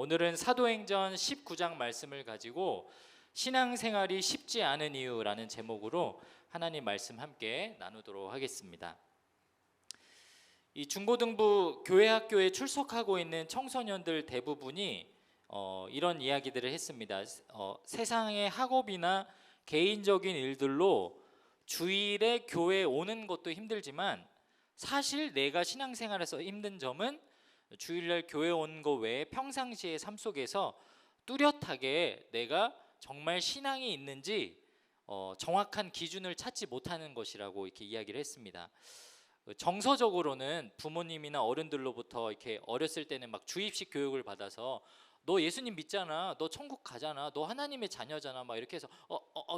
오늘은 사도행전 19장 말씀을 가지고 신앙생활이 쉽지 않은 이유라는 제목으로 하나님 말씀 함께 나누도록 하겠습니다. 이 중고등부 교회 학교에 출석하고 있는 청소년들 대부분이 이런 이야기들을 했습니다. 세상의 학업이나 개인적인 일들로 주일에 교회에 오는 것도 힘들지만 사실 내가 신앙생활에서 힘든 점은 주일날 교회 온 거 외에 평상시의 삶 속에서 뚜렷하게 내가 정말 신앙이 있는지 정확한 기준을 찾지 못하는 것이라고 이렇게 이야기를 했습니다. 정서적으로는 부모님이나 어른들로부터 이렇게 어렸을 때는 막 주입식 교육을 받아서 너 예수님 믿잖아, 너 천국 가잖아, 너 하나님의 자녀잖아, 막 이렇게 해서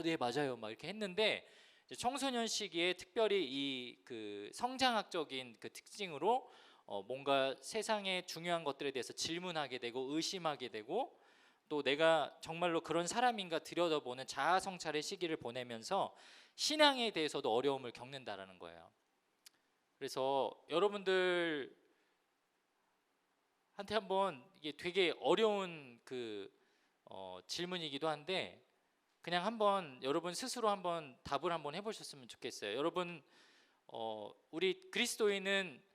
네 맞아요, 막 이렇게 했는데 청소년 시기에 특별히 이 그 성장학적인 그 특징으로 뭔가 세상의 중요한 것들에 대해서 질문하게 되고 의심하게 되고 또 내가 정말로 그런 사람인가 들여다보는 자아 성찰의 시기를 보내면서 신앙에 대해서도 어려움을 겪는다라는 거예요. 그래서 여러분들한테 한번 이게 되게 어려운 질문이기도 한데 그냥 한번 여러분 스스로 한번 답을 한번 해보셨으면 좋겠어요. 여러분 우리 그리스도인은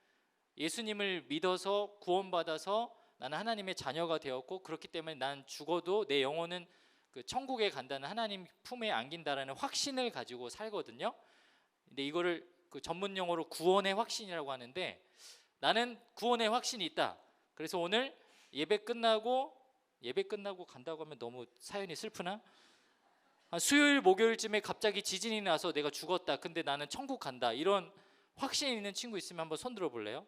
예수님을 믿어서 구원받아서 나는 하나님의 자녀가 되었고 그렇기 때문에 난 죽어도 내 영혼은 그 천국에 간다는 하나님 품에 안긴다라는 확신을 가지고 살거든요. 근데 이거를 그 전문 용어로 구원의 확신이라고 하는데 나는 구원의 확신이 있다. 그래서 오늘 예배 끝나고 간다고 하면 너무 사연이 슬프나? 수요일 목요일쯤에 갑자기 지진이 나서 내가 죽었다. 근데 나는 천국 간다. 이런 확신 있는 친구 있으면 한번 손 들어 볼래요?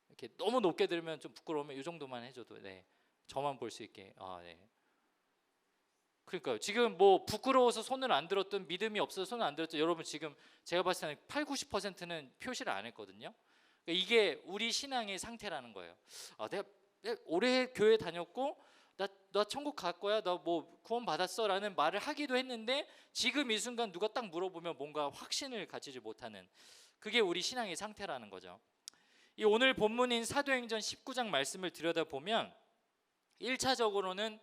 이렇게 너무 높게 들으면 좀 부끄러우면 이 정도만 해줘도 네, 저만 볼 수 있게. 네. 그러니까요. 지금 뭐 부끄러워서 손을 안 들었든 믿음이 없어서 손을 안 들었든 여러분 지금 제가 봤을 때는 80-90%는 표시를 안 했거든요. 그러니까 이게 우리 신앙의 상태라는 거예요. 내가 오래 교회 다녔고 나 천국 갈 거야, 나 뭐 구원 받았어 라는 말을 하기도 했는데 지금 이 순간 누가 딱 물어보면 뭔가 확신을 가지지 못하는, 그게 우리 신앙의 상태라는 거죠. 이 오늘 본문인 사도행전 19장 말씀을 들여다보면 1차적으로는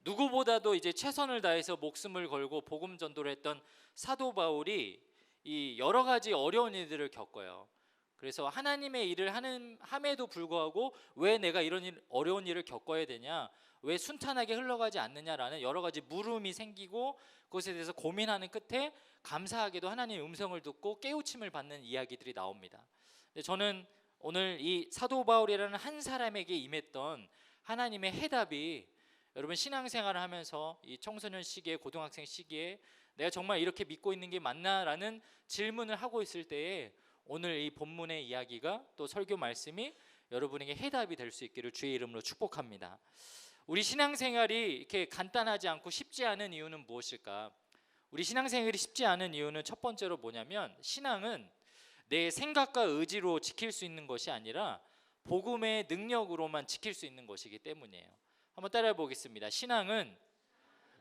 누구보다도 이제 최선을 다해서 목숨을 걸고 복음 전도를 했던 사도 바울이 이 여러 가지 어려운 일들을 겪어요. 그래서 하나님의 일을 함에도 불구하고 왜 내가 이런 어려운 일을 겪어야 되냐, 왜 순탄하게 흘러가지 않느냐라는 여러 가지 물음이 생기고 그것에 대해서 고민하는 끝에 감사하게도 하나님의 음성을 듣고 깨우침을 받는 이야기들이 나옵니다. 근데 저는 오늘 이 사도 바울이라는 한 사람에게 임했던 하나님의 해답이 여러분 신앙생활을 하면서 이 청소년 시기에 고등학생 시기에 내가 정말 이렇게 믿고 있는 게 맞나라는 질문을 하고 있을 때에 오늘 이 본문의 이야기가 또 설교 말씀이 여러분에게 해답이 될 수 있기를 주의 이름으로 축복합니다. 우리 신앙생활이 이렇게 간단하지 않고 쉽지 않은 이유는 무엇일까? 우리 신앙생활이 쉽지 않은 이유는 첫 번째로 뭐냐면 신앙은 내 생각과 의지로 지킬 수 있는 것이 아니라 복음의 능력으로만 지킬 수 있는 것이기 때문이에요. 한번 따라해 보겠습니다. 신앙은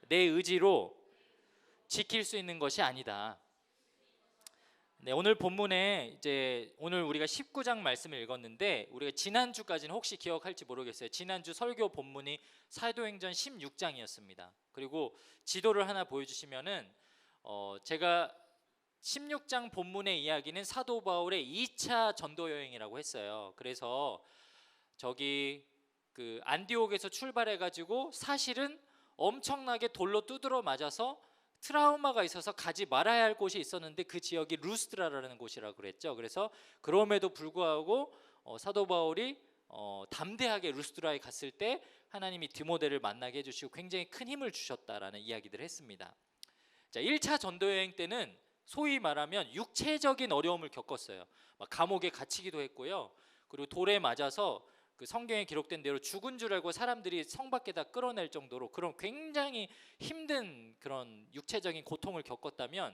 내 의지로 지킬 수 있는 것이 아니다. 네, 오늘 본문에 이제 오늘 우리가 19장 말씀을 읽었는데 우리가 지난주까지는 혹시 기억할지 모르겠어요. 지난주 설교 본문이 사도행전 16장이었습니다. 그리고 지도를 하나 보여주시면은 제가 16장 본문의 이야기는 사도 바울의 2차 전도 여행이라고 했어요. 그래서 저기 그 안디옥에서 출발해가지고 사실은 엄청나게 돌로 두드러 맞아서 트라우마가 있어서 가지 말아야 할 곳이 있었는데 그 지역이 루스드라라는 곳이라고 그랬죠. 그래서 그럼에도 불구하고 사도 바울이 담대하게 루스드라에 갔을 때 하나님이 디모데를 만나게 해주시고 굉장히 큰 힘을 주셨다라는 이야기들을 했습니다. 자, 1차 전도 여행 때는 소위 말하면 육체적인 어려움을 겪었어요. 막 감옥에 갇히기도 했고요. 그리고 돌에 맞아서 그 성경에 기록된 대로 죽은 줄 알고 사람들이 성 밖에다 끌어낼 정도로 그런 굉장히 힘든 그런 육체적인 고통을 겪었다면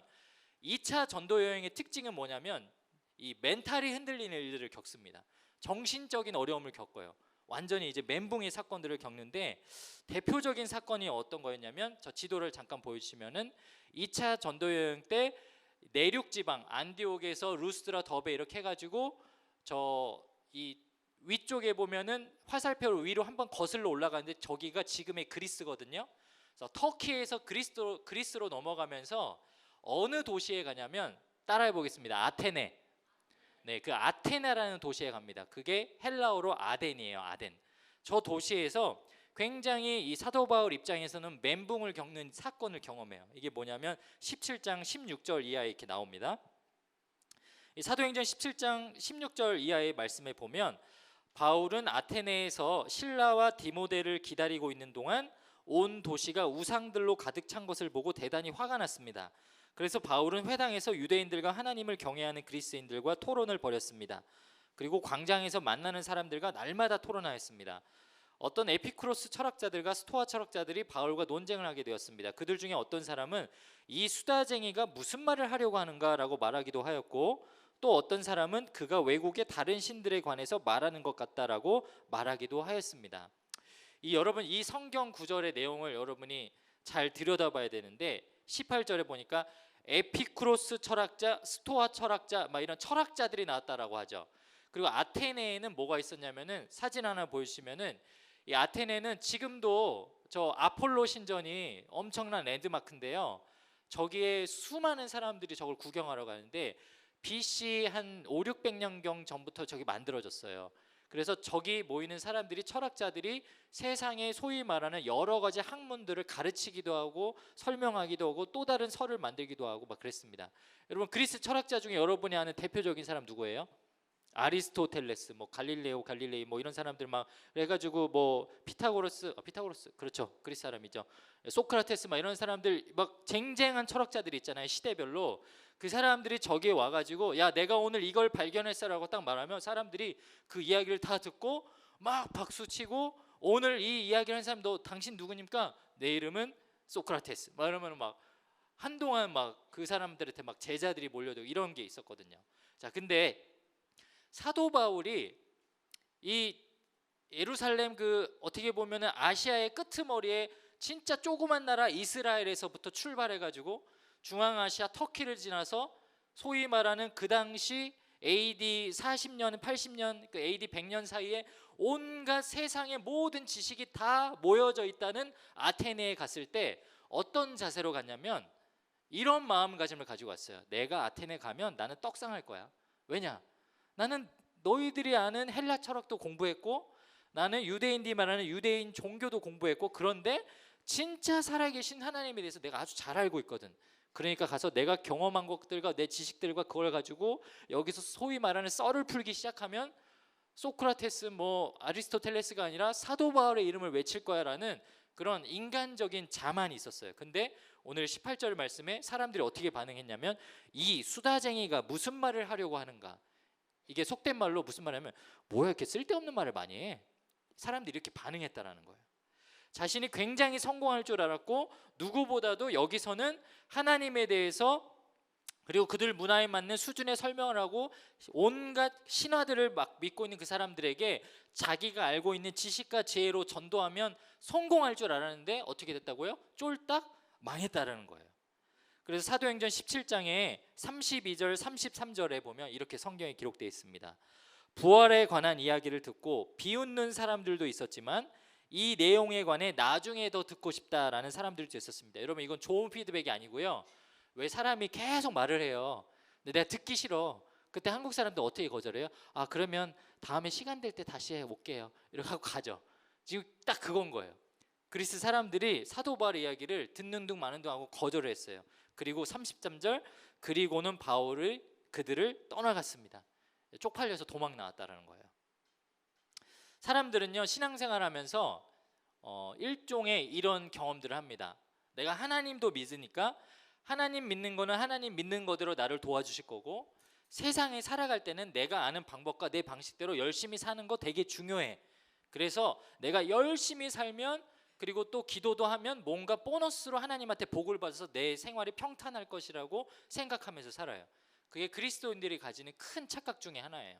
2차 전도 여행의 특징은 뭐냐면 이 멘탈이 흔들리는 일들을 겪습니다. 정신적인 어려움을 겪어요. 완전히 이제 멘붕의 사건들을 겪는데 대표적인 사건이 어떤 거였냐면 저 지도를 잠깐 보여주시면은 2차 전도 여행 때 내륙 지방 안디옥에서 루스드라 더베 이렇게 해가지고 저 이 위쪽에 보면은 화살표로 위로 한번 거슬러 올라가는데 저기가 지금의 그리스거든요. 그래서 터키에서 그리스로 넘어가면서 어느 도시에 가냐면 따라해 보겠습니다. 아테네. 네, 그 아테네라는 도시에 갑니다. 그게 헬라어로 아덴이에요. 아덴. 저 도시에서 굉장히 이 사도 바울 입장에서는 멘붕을 겪는 사건을 경험해요. 이게 뭐냐면 17장 16절 이하에 이렇게 나옵니다. 이 사도행전 17장 16절 이하의 말씀에 보면 바울은 아테네에서 실라와 디모데를 기다리고 있는 동안 온 도시가 우상들로 가득 찬 것을 보고 대단히 화가 났습니다. 그래서 바울은 회당에서 유대인들과 하나님을 경외하는 그리스인들과 토론을 벌였습니다. 그리고 광장에서 만나는 사람들과 날마다 토론하였습니다. 어떤 에피쿠로스 철학자들과 스토아 철학자들이 바울과 논쟁을 하게 되었습니다. 그들 중에 어떤 사람은 이 수다쟁이가 무슨 말을 하려고 하는가라고 말하기도 하였고, 또 어떤 사람은 그가 외국의 다른 신들에 관해서 말하는 것 같다라고 말하기도 하였습니다. 여러분, 이 성경 구절의 내용을 여러분이 잘 들여다봐야 되는데 18절에 보니까 에피쿠로스 철학자, 스토아 철학자, 막 이런 철학자들이 나왔다라고 하죠. 그리고 아테네에는 뭐가 있었냐면은 사진 하나 보여주시면은 이 아테네는 지금도 저 아폴로 신전이 엄청난 랜드마크인데요. 저기에 수많은 사람들이 저걸 구경하러 가는데 BC 한 5, 600년경 전부터 저기 만들어졌어요. 그래서 저기 모이는 사람들이, 철학자들이 세상에 소위 말하는 여러 가지 학문들을 가르치기도 하고 설명하기도 하고 또 다른 설을 만들기도 하고 막 그랬습니다. 여러분, 그리스 철학자 중에 여러분이 아는 대표적인 사람 누구예요? 아리스토텔레스, 뭐 갈릴레오, 갈릴레이, 뭐 이런 사람들 막 해가지고 뭐 피타고라스 그렇죠, 그리스 사람이죠. 소크라테스 막 이런 사람들, 막 쟁쟁한 철학자들이 있잖아요, 시대별로. 그 사람들이 저기에 와가지고 야, 내가 오늘 이걸 발견했어라고 딱 말하면 사람들이 그 이야기를 다 듣고 막 박수치고, 오늘 이 이야기를 한 사람, 너 당신 누구입니까? 내 이름은 소크라테스. 막 이러면 막 한동안 막 그 사람들한테 막 제자들이 몰려들고 이런 게 있었거든요. 자, 근데 사도 바울이 이 예루살렘, 그 어떻게 보면은 아시아의 끄트머리에 진짜 조그만 나라 이스라엘에서부터 출발해가지고 중앙아시아 터키를 지나서 소위 말하는 그 당시 AD 40년, 80년, 그 AD 100년 사이에 온갖 세상의 모든 지식이 다 모여져 있다는 아테네에 갔을 때 어떤 자세로 갔냐면 이런 마음가짐을 가지고 왔어요. 내가 아테네 가면 나는 떡상할 거야. 왜냐? 나는 너희들이 아는 헬라 철학도 공부했고, 나는 유대인들이 말하는 유대인 종교도 공부했고, 그런데 진짜 살아계신 하나님에 대해서 내가 아주 잘 알고 있거든. 그러니까 가서 내가 경험한 것들과 내 지식들과 그걸 가지고 여기서 소위 말하는 썰을 풀기 시작하면 소크라테스, 뭐 아리스토텔레스가 아니라 사도 바울의 이름을 외칠 거야라는 그런 인간적인 자만이 있었어요. 근데 오늘 18절 말씀에 사람들이 어떻게 반응했냐면 이 수다쟁이가 무슨 말을 하려고 하는가, 이게 속된 말로 무슨 말이냐면 뭐야, 이렇게 쓸데없는 말을 많이 해. 사람들이 이렇게 반응했다라는 거예요. 자신이 굉장히 성공할 줄 알았고, 누구보다도 여기서는 하나님에 대해서 그리고 그들 문화에 맞는 수준의 설명을 하고 온갖 신화들을 막 믿고 있는 그 사람들에게 자기가 알고 있는 지식과 지혜로 전도하면 성공할 줄 알았는데 어떻게 됐다고요? 쫄딱 망했다라는 거예요. 그래서 사도행전 17장에 32절 33절에 보면 이렇게 성경에 기록되어 있습니다. 부활에 관한 이야기를 듣고 비웃는 사람들도 있었지만 이 내용에 관해 나중에 더 듣고 싶다라는 사람들도 있었습니다. 여러분, 이건 좋은 피드백이 아니고요. 왜 사람이 계속 말을 해요. 근데 내가 듣기 싫어. 그때 한국 사람들 어떻게 거절해요? 아, 그러면 다음에 시간 될 때 다시 해볼게요. 이렇게 하고 가죠. 지금 딱 그건 거예요. 그리스 사람들이 사도 바울의 이야기를 듣는 둥 마는 둥 하고 거절을 했어요. 그리고 33절, 그리고는 바울을 그들을 떠나갔습니다. 쪽팔려서 도망 나왔다라는 거예요. 사람들은요, 신앙생활하면서 일종의 이런 경험들을 합니다. 내가 하나님도 믿으니까 하나님 믿는 거는 하나님 믿는 거대로 나를 도와주실 거고, 세상에 살아갈 때는 내가 아는 방법과 내 방식대로 열심히 사는 거 되게 중요해. 그래서 내가 열심히 살면, 그리고 또 기도도 하면 뭔가 보너스로 하나님한테 복을 받아서 내 생활이 평탄할 것이라고 생각하면서 살아요. 그게 그리스도인들이 가지는 큰 착각 중에 하나예요.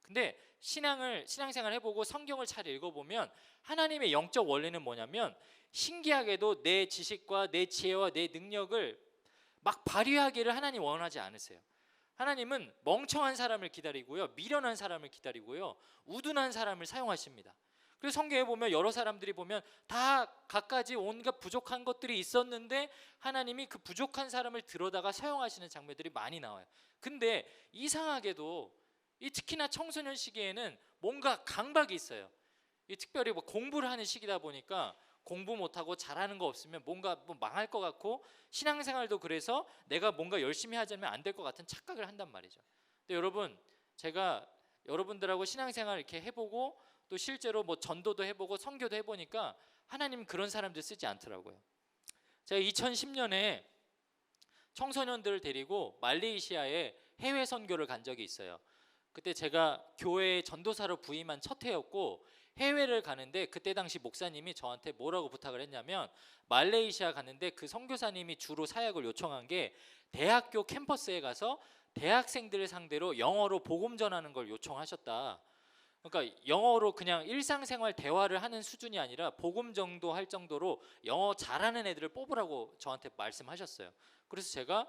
근데 신앙생활 해보고 성경을 잘 읽어보면 하나님의 영적 원리는 뭐냐면, 신기하게도 내 지식과 내 지혜와 내 능력을 막 발휘하기를 하나님 원하지 않으세요. 하나님은 멍청한 사람을 기다리고요, 미련한 사람을 기다리고요, 우둔한 사람을 사용하십니다. 그래서 성경에 보면 여러 사람들이 보면 다 갖가지 온갖 부족한 것들이 있었는데 하나님이 그 부족한 사람을 들여다가 사용하시는 장면들이 많이 나와요. 근데 이상하게도 이 특히나 청소년 시기에는 뭔가 강박이 있어요. 이 특별히 뭐 공부를 하는 시기다 보니까 공부 못하고 잘하는 거 없으면 뭔가 뭐 망할 것 같고, 신앙생활도 그래서 내가 뭔가 열심히 하자면 안 될 것 같은 착각을 한단 말이죠. 근데 여러분, 제가 여러분들하고 신앙생활 이렇게 해보고 또 실제로 뭐 전도도 해보고 선교도 해보니까 하나님은 그런 사람들 쓰지 않더라고요. 제가 2010년에 청소년들을 데리고 말레이시아에 해외 선교를 간 적이 있어요. 그때 제가 교회에 전도사로 부임한 첫 해였고, 해외를 가는데 그때 당시 목사님이 저한테 뭐라고 부탁을 했냐면, 말레이시아 갔는데 그 선교사님이 주로 사역을 요청한 게 대학교 캠퍼스에 가서 대학생들을 상대로 영어로 복음 전하는 걸 요청하셨다. 그러니까 영어로 그냥 일상생활 대화를 하는 수준이 아니라 복음 정도 할 정도로 영어 잘하는 애들을 뽑으라고 저한테 말씀하셨어요. 그래서 제가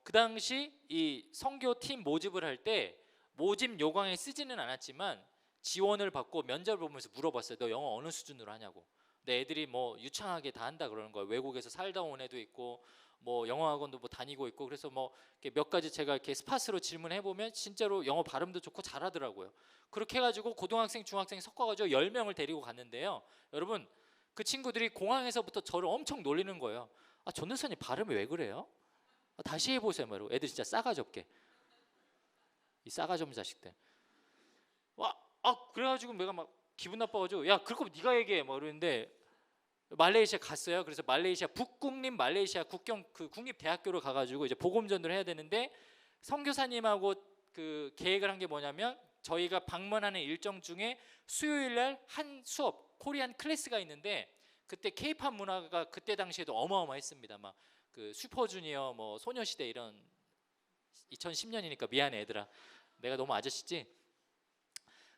그 당시 이 선교팀 모집을 할 때 모집 요강에 쓰지는 않았지만 지원을 받고 면접을 보면서 물어봤어요. 너 영어 어느 수준으로 하냐고. 근데 애들이 뭐 유창하게 다 한다 그러는 거예요. 외국에서 살다 온 애도 있고 뭐 영어 학원도 뭐 다니고 있고. 그래서 뭐 몇 가지 제가 이렇게 스팟으로 질문해 보면 진짜로 영어 발음도 좋고 잘하더라고요. 그렇게 해가지고 고등학생, 중학생 섞어가지고 10명을 데리고 갔는데요. 여러분, 그 친구들이 공항에서부터 저를 엄청 놀리는 거예요. 아, 전도사님 발음이 왜 그래요? 아, 다시 해보세요. 뭐 애들 진짜 싸가지 없게, 이 싸가지 없는 자식들. 와, 그래가지고 내가 막 기분 나빠가지고, 야, 그럴 거면 네가 얘기해 뭐 이러는데, 말레이시아 갔어요. 그래서 말레이시아 북국립 말레이시아 국경 그 국립대학교로 가가지고 이제 복음 전도를 해야 되는데, 선교사님하고 그 계획을 한 게 뭐냐면, 저희가 방문하는 일정 중에 수요일날 한 수업 코리안 클래스가 있는데, 그때 케이팝 문화가 그때 당시에도 어마어마했습니다. 막 그 슈퍼주니어, 뭐 소녀시대 이런, 2010년이니까 미안해 얘들아, 내가 너무 아저씨지.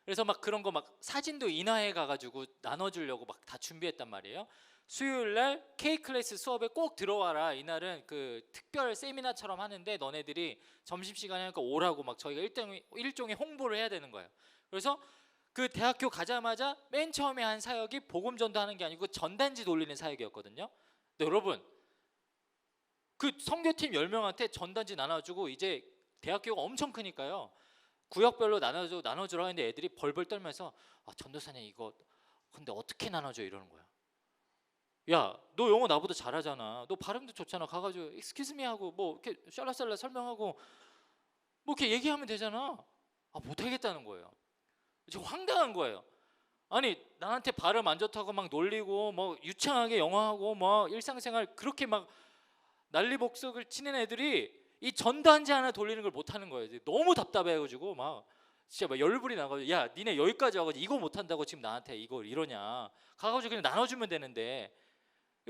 그래서 막 그런 거 막 사진도 인화해 가가지고 나눠주려고 막 다 준비했단 말이에요. 수요일날 K 클래스 수업에 꼭 들어와라. 이날은 그 특별 세미나처럼 하는데 너네들이 점심시간에 하니까 오라고 막 저희가 일종의 홍보를 해야 되는 거예요. 그래서 그 대학교 가자마자 맨 처음에 한 사역이 복음 전도하는 게 아니고 전단지 돌리는 사역이었거든요. 근데 여러분, 그 선교팀 10명한테 전단지 나눠주고, 이제 대학교가 엄청 크니까요, 구역별로 나눠주라고 했는데 애들이 벌벌 떨면서, 아, 전도사님 이거 근데 어떻게 나눠줘 이러는 거야. 야, 너 영어 나보다 잘하잖아. 너 발음도 좋잖아. 가가지고 excuse me 하고 뭐 이렇게 샬라샬라 설명하고 뭐 이렇게 얘기하면 되잖아. 아, 못하겠다는 거예요. 지금 황당한 거예요. 아니, 나한테 발음 안 좋다고 막 놀리고 뭐 유창하게 영어하고 뭐 일상생활 그렇게 막 난리복석을 치는 애들이 이 전단지 하나 돌리는 걸 못하는 거예요. 너무 답답해가지고 막 진짜 막 열불이 나가지고, 야, 니네 여기까지 와가지고 이거 못한다고 지금 나한테 이걸 이러냐. 가가지고 그냥 나눠주면 되는데.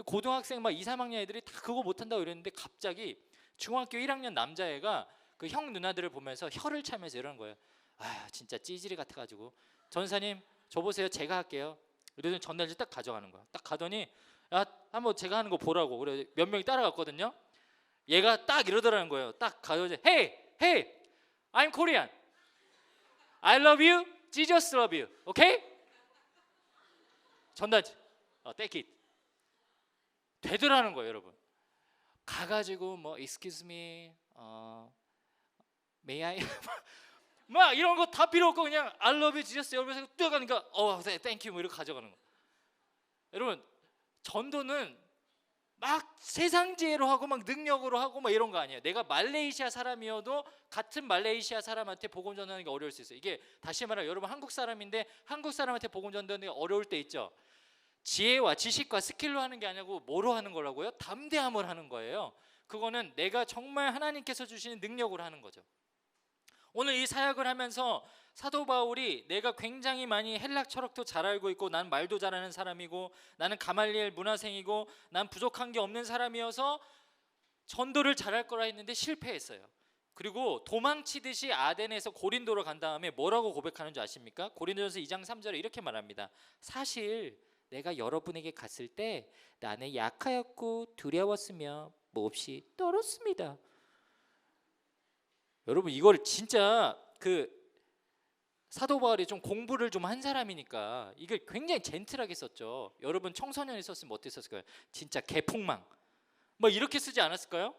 고등학생 막 2, 3학년 애들이 다 그거 못한다고 이랬는데, 갑자기 중학교 1학년 남자애가 그 형 누나들을 보면서 혀를 차면서 이러는 거예요. 아, 진짜 찌질이 같아가지고, 전사님 저 보세요, 제가 할게요. 이러더니 전단지 딱 가져가는 거야. 딱 가더니, 야, 한번 제가 하는 거 보라고. 그래 몇 명이 따라갔거든요. 얘가 딱 이러더라는 거예요. 딱 가서 Hey, hey, I'm Korean. I love you, Jesus love you. Okay? 전단지. Take it. 되더라는 거예요, 여러분. 가가지고 뭐 excuse me, may I? 막 이런 거 다 필요 없고 그냥 I love you, Jesus 이러면서 뛰어가니까 thank you 뭐 이렇게 가져가는 거. 여러분, 전도는 막 세상지혜로 하고 막 능력으로 하고 막 이런 거 아니에요. 내가 말레이시아 사람이어도 같은 말레이시아 사람한테 복음 전하는 게 어려울 수 있어요. 이게 다시 말하면 여러분 한국 사람인데 한국 사람한테 복음 전하는 게 어려울 때 있죠. 지혜와 지식과 스킬로 하는 게 아니고 뭐로 하는 거라고요? 담대함을 하는 거예요. 그거는 내가 정말 하나님께서 주시는 능력으로 하는 거죠. 오늘 이 사역을 하면서 사도 바울이 내가 굉장히 많이 헬락 철학도 잘 알고 있고, 난 말도 잘하는 사람이고, 나는 가말리엘 문화생이고, 난 부족한 게 없는 사람이어서 전도를 잘할 거라 했는데 실패했어요. 그리고 도망치듯이 아덴에서 고린도로 간 다음에 뭐라고 고백하는 줄 아십니까? 고린도전서 2장 3절에 이렇게 말합니다. 사실 내가 여러분에게 갔을 때 나는 약하였고 두려웠으며 몹시 떨었습니다. 여러분 이걸 진짜 사도 바울이 좀 공부를 좀 한 사람이니까 이걸 굉장히 젠틀하게 썼죠. 여러분 청소년이 썼으면 어땠을까요? 진짜 개폭망 뭐 이렇게 쓰지 않았을까요?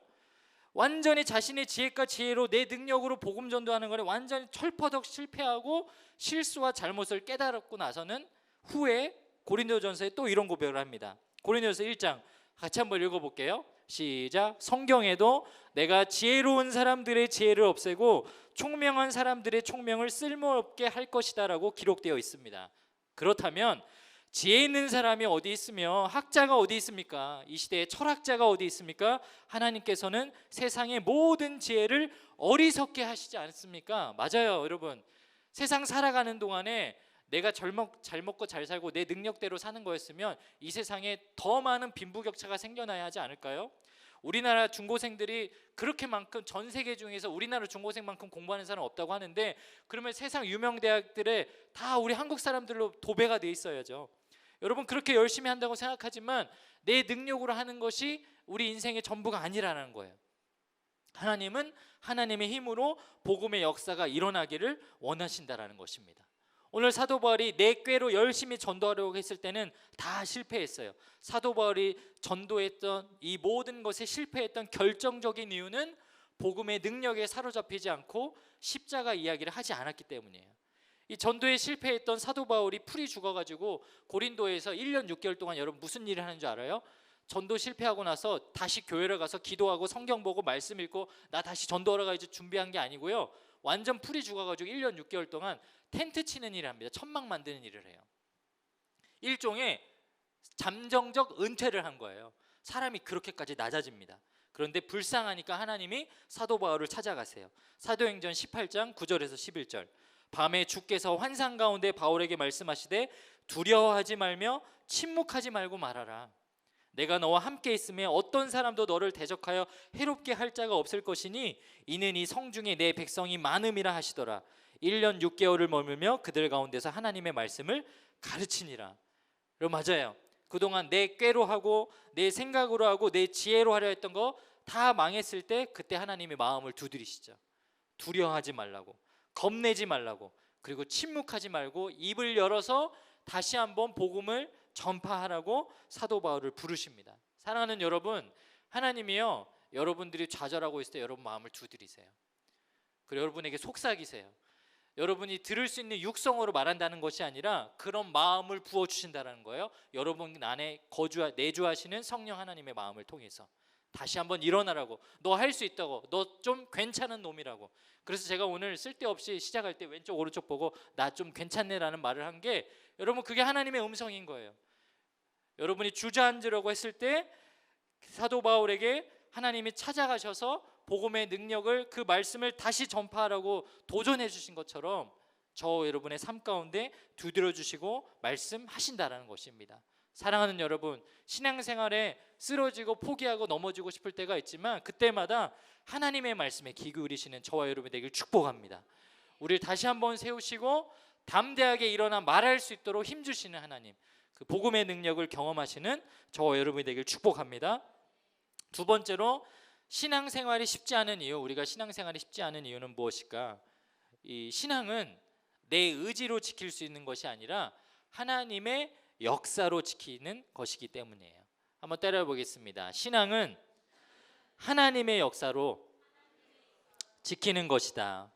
완전히 자신의 지혜과 지혜로 내 능력으로 복음 전도하는 거에 완전히 철퍼덕 실패하고 실수와 잘못을 깨달았고 나서는 후에 고린도전서에 또 이런 고백을 합니다. 고린도전서 1장 같이 한번 읽어볼게요. 시작. 성경에도 내가 지혜로운 사람들의 지혜를 없애고 총명한 사람들의 총명을 쓸모없게 할 것이다 라고 기록되어 있습니다. 그렇다면 지혜 있는 사람이 어디 있으며 학자가 어디 있습니까? 이 시대에 철학자가 어디 있습니까? 하나님께서는 세상의 모든 지혜를 어리석게 하시지 않습니까? 맞아요, 여러분. 세상 살아가는 동안에 내가 잘 먹고 잘 살고 내 능력대로 사는 거였으면 이 세상에 더 많은 빈부격차가 생겨나야 하지 않을까요? 우리나라 중고생들이 그렇게만큼 전 세계 중에서 우리나라 중고생만큼 공부하는 사람 없다고 하는데, 그러면 세상 유명 대학들에 다 우리 한국 사람들로 도배가 돼 있어야죠. 여러분 그렇게 열심히 한다고 생각하지만 내 능력으로 하는 것이 우리 인생의 전부가 아니라는 거예요. 하나님은 하나님의 힘으로 복음의 역사가 일어나기를 원하신다라는 것입니다. 오늘 사도 바울이 내 꾀로 열심히 전도하려고 했을 때는 다 실패했어요. 사도 바울이 전도했던 이 모든 것에 실패했던 결정적인 이유는 복음의 능력에 사로잡히지 않고 십자가 이야기를 하지 않았기 때문이에요. 이 전도에 실패했던 사도 바울이 풀이 죽어가지고 고린도에서 1년 6개월 동안 여러분 무슨 일을 하는 줄 알아요? 전도 실패하고 나서 다시 교회를 가서 기도하고 성경 보고 말씀 읽고 나 다시 전도하러 가야지 준비한 게 아니고요, 완전 풀이 죽어가지고 1년 6개월 동안 텐트 치는 일을 합니다. 천막 만드는 일을 해요. 일종의 잠정적 은퇴를 한 거예요. 사람이 그렇게까지 낮아집니다. 그런데 불쌍하니까 하나님이 사도 바울을 찾아가세요. 사도행전 18장 9절에서 11절. 밤에 주께서 환상 가운데 바울에게 말씀하시되 두려워하지 말며 침묵하지 말고 말하라. 내가 너와 함께 있으며 어떤 사람도 너를 대적하여 해롭게 할 자가 없을 것이니 이는 이 성중에 내 백성이 많음이라 하시더라. 1년 6개월을 머물며 그들 가운데서 하나님의 말씀을 가르치니라. 여러분 맞아요. 그동안 내 꾀로 하고 내 생각으로 하고 내 지혜로 하려 했던 거 다 망했을 때 그때 하나님의 마음을 두드리시죠. 두려워하지 말라고, 겁내지 말라고, 그리고 침묵하지 말고 입을 열어서 다시 한번 복음을 전파하라고 사도 바울을 부르십니다. 사랑하는 여러분, 하나님이요 여러분들이 좌절하고 있을 때 여러분 마음을 두드리세요. 그리고 여러분에게 속삭이세요. 여러분이 들을 수 있는 육성으로 말한다는 것이 아니라 그런 마음을 부어주신다는 거예요. 여러분 안에 내주하시는 성령 하나님의 마음을 통해서 다시 한번 일어나라고, 너 할 수 있다고, 너 좀 괜찮은 놈이라고. 그래서 제가 오늘 쓸데없이 시작할 때 왼쪽 오른쪽 보고 나 좀 괜찮네라는 말을 한 게 여러분 그게 하나님의 음성인 거예요. 여러분이 주저앉으려고 했을 때 사도 바울에게 하나님이 찾아가셔서 복음의 능력을, 그 말씀을 다시 전파하라고 도전해 주신 것처럼 저 여러분의 삶 가운데 두드려 주시고 말씀하신다라는 것입니다. 사랑하는 여러분, 신앙생활에 쓰러지고 포기하고 넘어지고 싶을 때가 있지만 그때마다 하나님의 말씀에 귀 기울이시는 저와 여러분이 되길 축복합니다. 우리를 다시 한번 세우시고 담대하게 일어나 말할 수 있도록 힘주시는 하나님, 그 복음의 능력을 경험하시는 저와 여러분이 되길 축복합니다. 두 번째로 신앙생활이 쉽지 않은 이유, 우리가 신앙생활이 쉽지 않은 이유는 무엇일까? 이 신앙은 내 의지로 지킬 수 있는 것이 아니라 하나님의 역사로 지키는 것이기 때문이에요. 한번 따라해 보겠습니다. 신앙은 하나님의 역사로 지키는 것이다.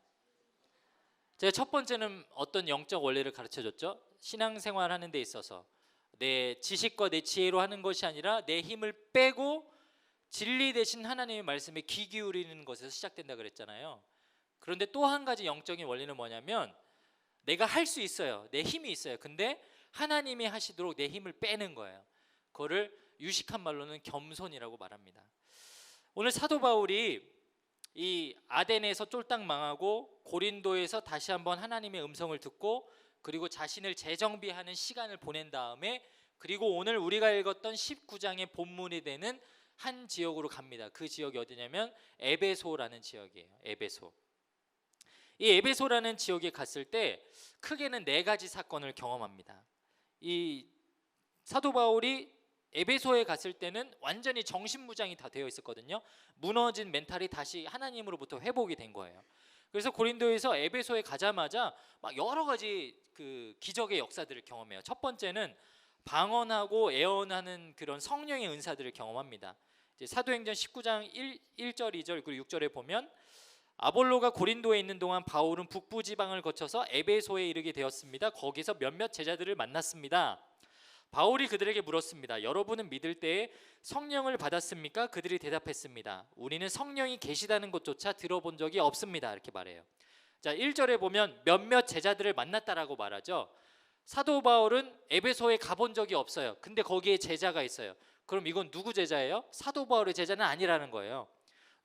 제가 첫 번째는 어떤 영적 원리를 가르쳐줬죠. 신앙생활 하는 데 있어서 내 지식과 내 지혜로 하는 것이 아니라 내 힘을 빼고 진리 대신 하나님의 말씀에 귀 기울이는 것에서 시작된다 그랬잖아요. 그런데 또 한 가지 영적인 원리는 뭐냐면 내가 할 수 있어요. 내 힘이 있어요. 근데 하나님이 하시도록 내 힘을 빼는 거예요. 그거를 유식한 말로는 겸손이라고 말합니다. 오늘 사도 바울이 이 아덴에서 쫄딱 망하고 고린도에서 다시 한번 하나님의 음성을 듣고 그리고 자신을 재정비하는 시간을 보낸 다음에 그리고 오늘 우리가 읽었던 19장의 본문이 되는 한 지역으로 갑니다. 그 지역이 어디냐면 에베소라는 지역이에요. 에베소. 이 에베소라는 지역에 갔을 때 크게는 네 가지 사건을 경험합니다. 이 사도 바울이 에베소에 갔을 때는 완전히 정신무장이 다 되어 있었거든요. 무너진 멘탈이 다시 하나님으로부터 회복이 된 거예요. 그래서 고린도에서 에베소에 가자마자 막 여러 가지 그 기적의 역사들을 경험해요. 첫 번째는 방언하고 예언하는 그런 성령의 은사들을 경험합니다. 이제 사도행전 19장 1절 2절 그리고 6절에 보면 아볼로가 고린도에 있는 동안 바울은 북부 지방을 거쳐서 에베소에 이르게 되었습니다. 거기서 몇몇 제자들을 만났습니다. 바울이 그들에게 물었습니다. 여러분은 믿을 때에 성령을 받았습니까? 그들이 대답했습니다. 우리는 성령이 계시다는 것조차 들어본 적이 없습니다. 이렇게 말해요. 자, 1절에 보면 몇몇 제자들을 만났다라고 말하죠. 사도 바울은 에베소에 가본 적이 없어요. 근데 거기에 제자가 있어요. 그럼 이건 누구 제자예요? 사도 바울의 제자는 아니라는 거예요.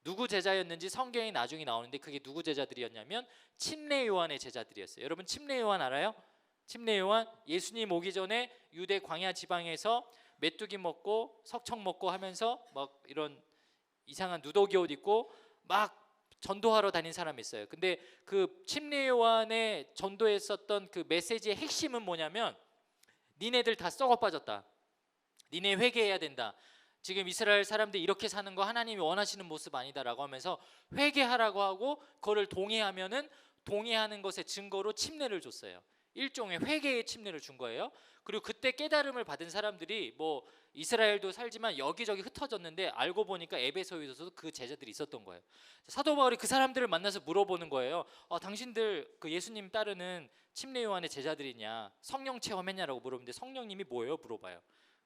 누구 제자였는지 성경에 나중에 나오는데 그게 누구 제자들이었냐면 침례 요한의 제자들이었어요. 여러분 침례 요한 알아요? 침례 요한 예수님 오기 전에 유대 광야 지방에서 메뚜기 먹고 석청 먹고 하면서 막 이런 이상한 누더기 옷 입고 막 전도하러 다닌 사람이 있어요. 근데 그 침례 요한의 전도했었던 그 메시지의 핵심은 뭐냐면 니네들 다 썩어 빠졌다. 니네 회개해야 된다. 지금 이스라엘 사람들이 이렇게 사는 거 하나님이 원하시는 모습 아니다라고 하면서 회개하라고 하고 그거를 동의하면은 동의하는 것의 증거로 침례를 줬어요. 일종의 회개의 침례를 준 거예요. 그리고 그때 깨달음을 받은 사람들이 뭐 이스라엘도 살지만 여기저기 흩어졌는데 알고 보니까 에베소에서도 그 제자들이 있었던 거예요. 사도 바울이 그 사람들을 만나서 물어보는 거예요. 당신들 그 예수님 따르는 침례 요한의 제자들이냐, 성령 체험했냐라고 물어보는데 성령님이 뭐예요? 물어봐요.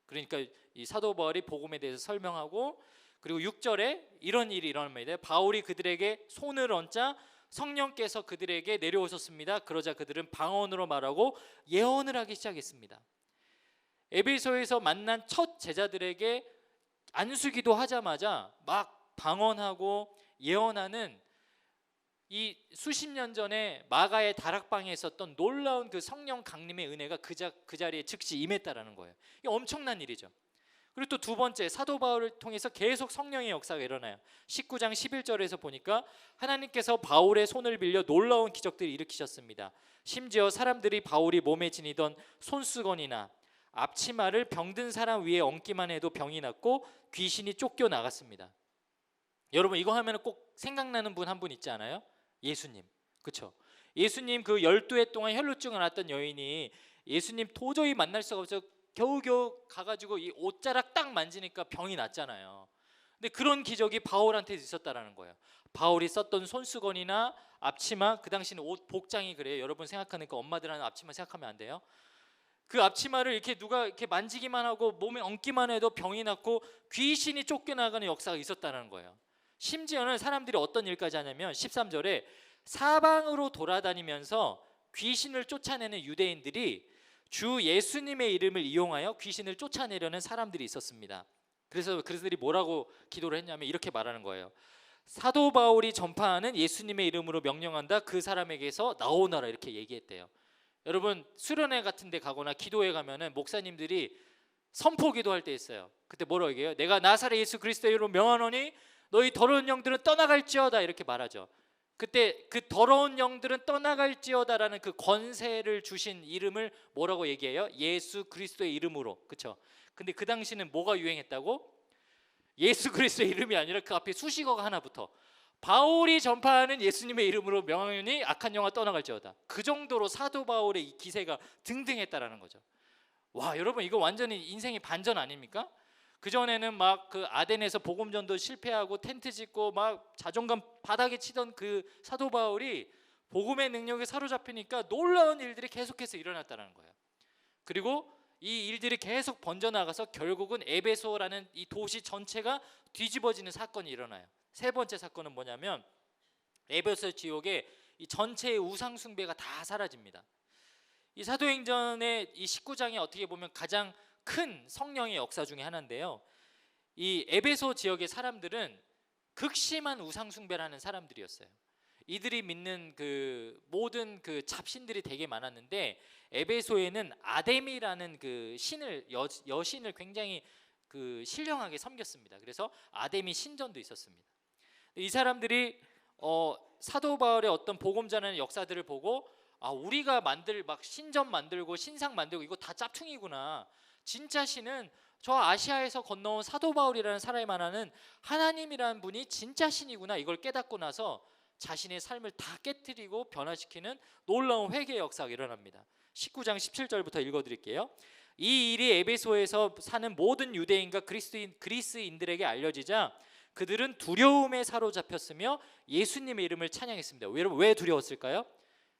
그러니까 이 사도 바울이 복음에 대해서 설명하고 그리고 6절에 이런 일이 일어납니다. 바울이 그들에게 손을 얹자 성령께서 그들에게 내려오셨습니다. 그러자 그들은 방언으로 말하고 예언을 하기 시작했습니다. 에베소에서 만난 첫 제자들에게 안수기도 하자마자 막 방언하고 예언하는 이 수십 년 전에 마가의 다락방에 있었던 놀라운 그 성령 강림의 은혜가 그 자리에 즉시 임했다라는 거예요. 이게 엄청난 일이죠. 그리고 또 두 번째 사도 바울을 통해서 계속 성령의 역사가 일어나요. 19장 11절에서 보니까 하나님께서 바울의 손을 빌려 놀라운 기적들을 일으키셨습니다. 심지어 사람들이 바울이 몸에 지니던 손수건이나 앞치마를 병든 사람 위에 얹기만 해도 병이 낫고 귀신이 쫓겨 나갔습니다. 여러분 이거 하면 꼭 생각나는 분 한 분 있지 않아요? 예수님. 그렇죠? 예수님 그 12해 동안 혈루증을 앓았던 여인이 예수님 도저히 만날 수가 없어서 겨우겨우 가가지고 이 옷자락 딱 만지니까 병이 났잖아요. 근데 그런 기적이 바울한테 있었다라는 거예요. 바울이 썼던 손수건이나 앞치마, 그 당시는 옷 복장이 그래요. 여러분 생각하니까 엄마들 하는 앞치마 생각하면 안 돼요. 그 앞치마를 이렇게 누가 이렇게 만지기만 하고 몸에 얹기만 해도 병이 났고 귀신이 쫓겨나가는 역사가 있었다는 거예요. 심지어는 사람들이 어떤 일까지 하냐면 13절에 사방으로 돌아다니면서 귀신을 쫓아내는 유대인들이 주 예수님의 이름을 이용하여 귀신을 쫓아내려는 사람들이 있었습니다. 그래서 그들이 뭐라고 기도를 했냐면 이렇게 말하는 거예요. 사도 바울이 전파하는 예수님의 이름으로 명령한다. 그 사람에게서 나오너라 이렇게 얘기했대요. 여러분 수련회 같은 데 가거나 기도회 가면은 목사님들이 선포 기도할 때 있어요. 그때 뭐라고 얘기해요? 내가 나사렛 예수 그리스도의 이름으로 명하노니 너희 더러운 영들은 떠나갈지어다 이렇게 말하죠. 그때 그 더러운 영들은 떠나갈지어다라는 그 권세를 주신 이름을 뭐라고 얘기해요? 예수 그리스도의 이름으로. 그렇죠? 근데 그 당시는 뭐가 유행했다고? 예수 그리스도의 이름이 아니라 그 앞에 수식어가 하나 붙어. 바울이 전파하는 예수님의 이름으로 명하노니 악한 영아 떠나갈지어다. 그 정도로 사도 바울의 이 기세가 등등했다라는 거죠. 와, 여러분 이거 완전히 인생의 반전 아닙니까? 그 전에는 막 그 아덴에서 복음전도 실패하고 텐트 짓고 막 자존감 바닥에 치던 그 사도 바울이 복음의 능력에 사로잡히니까 놀라운 일들이 계속해서 일어났다는 거예요. 그리고 이 일들이 계속 번져나가서 결국은 에베소라는 이 도시 전체가 뒤집어지는 사건이 일어나요. 세 번째 사건은 뭐냐면 에베소 지역의 이 전체의 우상 숭배가 다 사라집니다. 이 사도행전의 이 19장에 어떻게 보면 가장 큰 성령의 역사 중에 하나인데요. 이 에베소 지역의 사람들은 극심한 우상 숭배를 하는 사람들이었어요. 이들이 믿는 그 모든 그 잡신들이 되게 많았는데 에베소에는 아데미라는 그 신을 여신을 굉장히 그 신령하게 섬겼습니다. 그래서 아데미 신전도 있었습니다. 이 사람들이 사도 바울의 어떤 복음 전하는 역사들을 보고 우리가 막 신전 만들고 신상 만들고 이거 다 짭퉁이구나. 진짜 신은 저 아시아에서 건너온 사도 바울이라는 사람이 말하는 하나님이라는 분이 진짜 신이구나. 이걸 깨닫고 나서 자신의 삶을 다 깨뜨리고 변화시키는 놀라운 회개의 역사가 일어납니다. 19장 17절부터 읽어드릴게요. 이 일이 에베소에서 사는 모든 유대인과 그리스인들에게 알려지자 그들은 두려움에 사로잡혔으며 예수님의 이름을 찬양했습니다. 왜 두려웠을까요?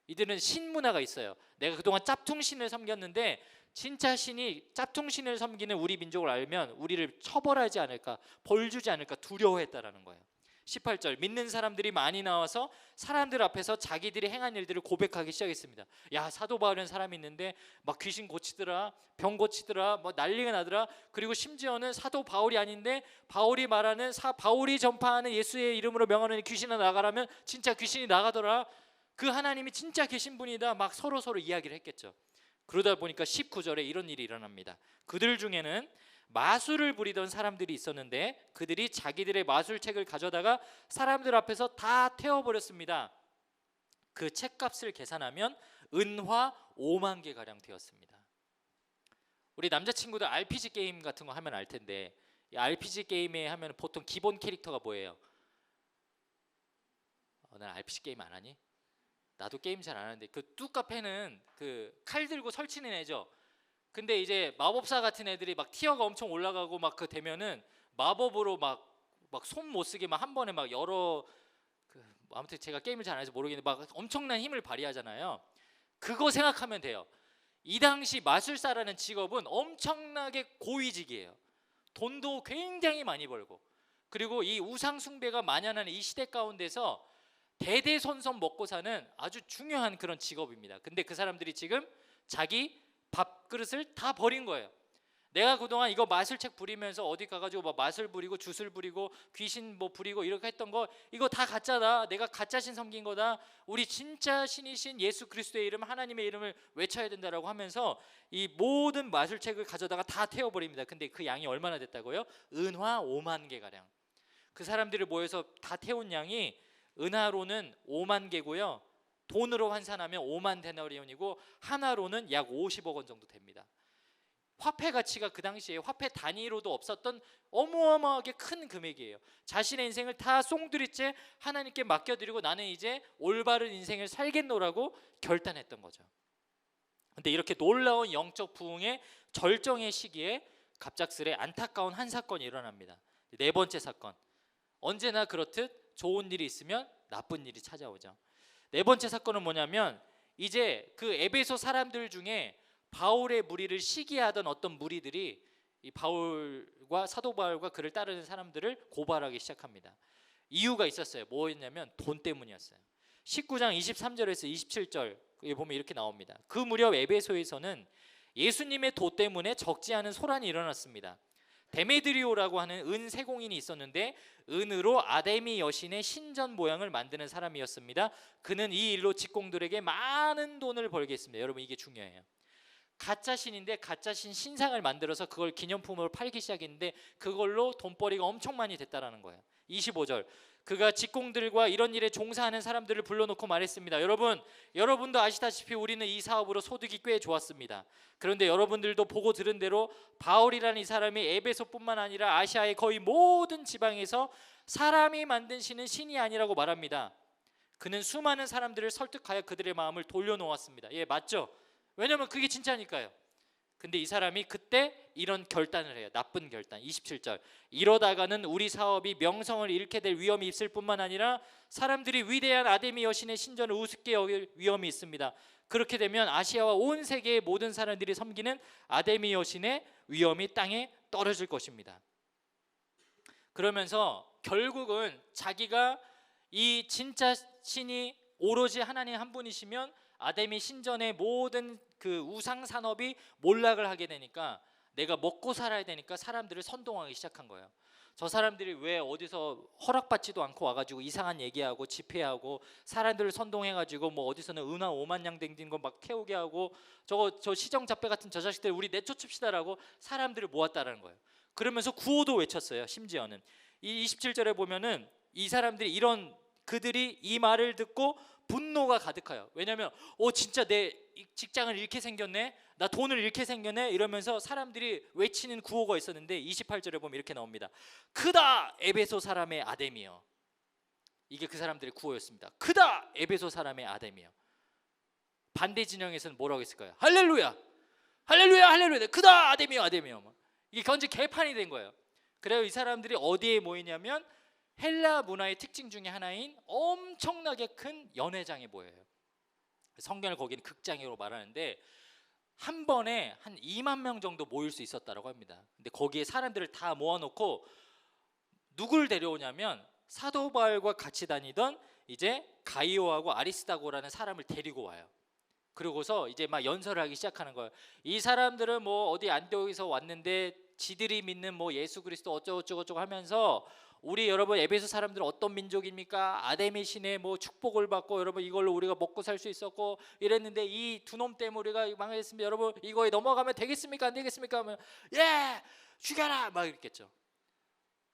이들은 신문화가 있어요. 내가 그동안 짭퉁신을 섬겼는데 진짜 신이 짭퉁신을 섬기는 우리 민족을 알면 우리를 처벌하지 않을까, 벌 주지 않을까 두려워했다라는 거예요. 18절, 믿는 사람들이 많이 나와서 사람들 앞에서 자기들이 행한 일들을 고백하기 시작했습니다. 야, 사도 바울이라는 사람이 있는데 막 귀신 고치더라, 병 고치더라, 뭐 난리가 나더라. 그리고 심지어는 사도 바울이 아닌데 바울이 전파하는 예수의 이름으로 명하는 귀신이 나가라면 진짜 귀신이 나가더라. 그 하나님이 진짜 계신 분이다. 막 서로 이야기를 했겠죠. 그러다 보니까 19절에 이런 일이 일어납니다. 그들 중에는 마술을 부리던 사람들이 있었는데 그들이 자기들의 마술책을 가져다가 사람들 앞에서 다 태워버렸습니다. 그 책값을 계산하면 은화 5만 개 가량 되었습니다. 우리 남자친구들 RPG 게임 같은 거 하면 알 텐데, 이 RPG 게임에 하면 보통 기본 캐릭터가 뭐예요? 난 RPG 게임 안 하니? 나도 게임 잘 안 하는데 그 뚜까패는 그 칼 들고 설치는 애죠. 근데 이제 마법사 같은 애들이 막 티어가 엄청 올라가고 막 그 되면은 마법으로 막 손 못 쓰게 막 한 번에 막 여러 아무튼 제가 게임을 잘 안 해서 모르겠는데 막 엄청난 힘을 발휘하잖아요. 그거 생각하면 돼요. 이 당시 마술사라는 직업은 엄청나게 고위직이에요. 돈도 굉장히 많이 벌고, 그리고 이 우상 숭배가 만연하는 이 시대 가운데서 대대손손 먹고 사는 아주 중요한 그런 직업입니다. 근데 그 사람들이 지금 자기 밥그릇을 다 버린 거예요. 내가 그동안 이거 마술책 부리면서 어디 가가지고 막 마술 부리고 주술 부리고 귀신 뭐 부리고 이렇게 했던 거 이거 다 가짜다. 내가 가짜신 섬긴 거다. 우리 진짜 신이신 예수 그리스도의 이름, 하나님의 이름을 외쳐야 된다라고 하면서 이 모든 마술책을 가져다가 다 태워버립니다. 근데 그 양이 얼마나 됐다고요? 은화 5만 개 가량. 그 사람들을 모여서 다 태운 양이 은하로는 5만 개고요. 돈으로 환산하면 5만 데나리온이고 하나로는 약 50억 원 정도 됩니다. 화폐 가치가 그 당시에 화폐 단위로도 없었던 어마어마하게 큰 금액이에요. 자신의 인생을 다 송두리째 하나님께 맡겨드리고 나는 이제 올바른 인생을 살겠노라고 결단했던 거죠. 근데 이렇게 놀라운 영적 부흥의 절정의 시기에 갑작스레 안타까운 한 사건이 일어납니다. 네 번째 사건. 언제나 그렇듯 좋은 일이 있으면 나쁜 일이 찾아오죠. 네 번째 사건은 뭐냐면 이제 그 에베소 사람들 중에 바울의 무리를 시기하던 어떤 무리들이 이 사도 바울과 그를 따르는 사람들을 고발하기 시작합니다. 이유가 있었어요. 뭐였냐면 돈 때문이었어요. 19장 23절에서 27절 보면 이렇게 나옵니다. 그 무렵 에베소에서는 예수님의 도 때문에 적지 않은 소란이 일어났습니다. 데메드리오라고 하는 은 세공인이 있었는데 은으로 아데미 여신의 신전 모양을 만드는 사람이었습니다. 그는 이 일로 직공들에게 많은 돈을 벌게 했습니다. 여러분, 이게 중요해요. 가짜 신인데 가짜 신 신상을 만들어서 그걸 기념품으로 팔기 시작했는데 그걸로 돈벌이가 엄청 많이 됐다라는 거예요. 25절, 그가 직공들과 이런 일에 종사하는 사람들을 불러놓고 말했습니다. 여러분도 아시다시피 우리는 이 사업으로 소득이 꽤 좋았습니다. 그런데 여러분들도 보고 들은 대로 바울이라는 이 사람이 에베소뿐만 아니라 아시아의 거의 모든 지방에서 사람이 만든 신은 신이 아니라고 말합니다. 그는 수많은 사람들을 설득하여 그들의 마음을 돌려놓았습니다. 예, 맞죠? 왜냐면 그게 진짜니까요. 근데 이 사람이 그때 이런 결단을 해요. 나쁜 결단. 27절, 이러다가는 우리 사업이 명성을 잃게 될 위험이 있을 뿐만 아니라 사람들이 위대한 아데미 여신의 신전을 우습게 여길 위험이 있습니다. 그렇게 되면 아시아와 온 세계의 모든 사람들이 섬기는 아데미 여신의 위험이 땅에 떨어질 것입니다. 그러면서 결국은 자기가 이 진짜 신이 오로지 하나님 한 분이시면 아데미 신전의 모든 그 우상 산업이 몰락을 하게 되니까 내가 먹고 살아야 되니까 사람들을 선동하기 시작한 거예요. 저 사람들이 왜 어디서 허락받지도 않고 와가지고 이상한 얘기하고 집회하고 사람들을 선동해가지고 뭐 어디서는 은화 5만 양 댕긴 거 막 태우게 하고 저 시정잡배 같은 저 자식들 우리 내쫓읍시다라고 사람들을 모았다라는 거예요. 그러면서 구호도 외쳤어요. 심지어는 이 27절에 보면은 이 사람들이 그들이 이 말을 듣고 분노가 가득해요. 왜냐하면 진짜 내 직장을 잃게 생겼네, 나 돈을 잃게 생겼네 이러면서 사람들이 외치는 구호가 있었는데 28절에 보면 이렇게 나옵니다. 크다 에베소 사람의 아데미여. 이게 그 사람들의 구호였습니다. 크다 에베소 사람의 아담이요. 반대 진영에서는 뭐라고 했을까요? 할렐루야, 할렐루야, 할렐루야, 크다 아담이요, 아담이요. 이게 완전 개판이 된 거예요. 그래요. 이 사람들이 어디에 모이냐면 헬라 문화의 특징 중에 하나인 엄청나게 큰 연회장에 모여요. 성경을 거기는 극장으로 말하는데 한 번에 한 2만 명 정도 모일 수 있었다고 합니다. 근데 거기에 사람들을 다 모아놓고 누굴 데려오냐면 사도 바울과 같이 다니던 이제 가이오하고 아리스다고라는 사람을 데리고 와요. 그러고서 이제 막 연설을 하기 시작하는 거예요. 이 사람들은 뭐 어디 안디옥에서 왔는데 지들이 믿는 뭐 예수 그리스도 어쩌고저쩌고 하면서 우리 여러분 에베소 사람들은 어떤 민족입니까? 아담의 신의 뭐 축복을 받고 여러분 이걸로 우리가 먹고 살 수 있었고 이랬는데 이 두 놈 때문에 우리가 망했습니다. 여러분 이거에 넘어가면 되겠습니까? 안 되겠습니까? 하면 예 죽여라 막 이랬겠죠.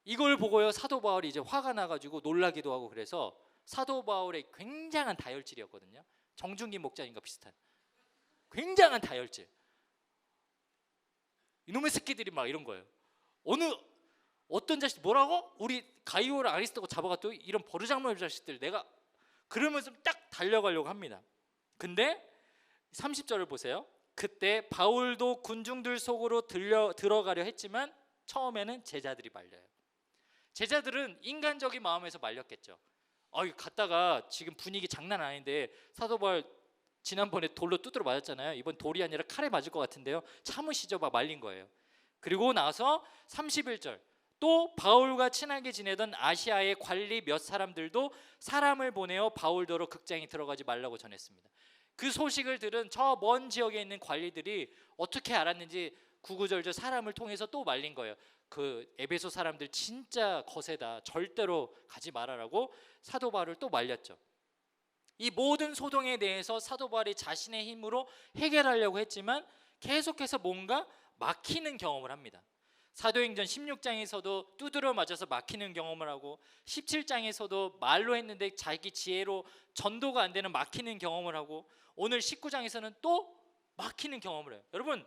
이걸 보고요 사도 바울이 이제 화가 나가지고 놀라기도 하고 그래서 사도 바울의 굉장한 다혈질이었거든요. 정중기 목자님과 비슷한 굉장한 다혈질. 이놈의 새끼들이 막 이런 거예요. 어떤 자식 뭐라고? 우리 가이오를 아리스토고 잡아갔더니 이런 버르장머리 자식들 내가 그러면서 딱 달려가려고 합니다. 근데 30절을 보세요. 그때 바울도 군중들 속으로 들어가려 했지만 처음에는 제자들이 말려요. 제자들은 인간적인 마음에서 말렸겠죠. 갔다가 지금 분위기 장난 아닌데 사도 바울 지난번에 돌로 두드려 맞았잖아요. 이번 돌이 아니라 칼에 맞을 것 같은데요. 참으시죠. 막 말린 거예요. 그리고 나서 31절 또 바울과 친하게 지내던 아시아의 관리 몇 사람들도 사람을 보내어 바울더러 극장에 들어가지 말라고 전했습니다. 그 소식을 들은 저 먼 지역에 있는 관리들이 어떻게 알았는지 구구절절 사람을 통해서 또 말린 거예요. 그 에베소 사람들 진짜 거세다. 절대로 가지 말아라고 사도 바울을 또 말렸죠. 이 모든 소동에 대해서 사도 바울이 자신의 힘으로 해결하려고 했지만 계속해서 뭔가 막히는 경험을 합니다. 사도행전 16장에서도 두드려 맞아서 막히는 경험을 하고 17장에서도 말로 했는데 자기 지혜로 전도가 안 되는 막히는 경험을 하고 오늘 19장에서는 또 막히는 경험을 해요. 여러분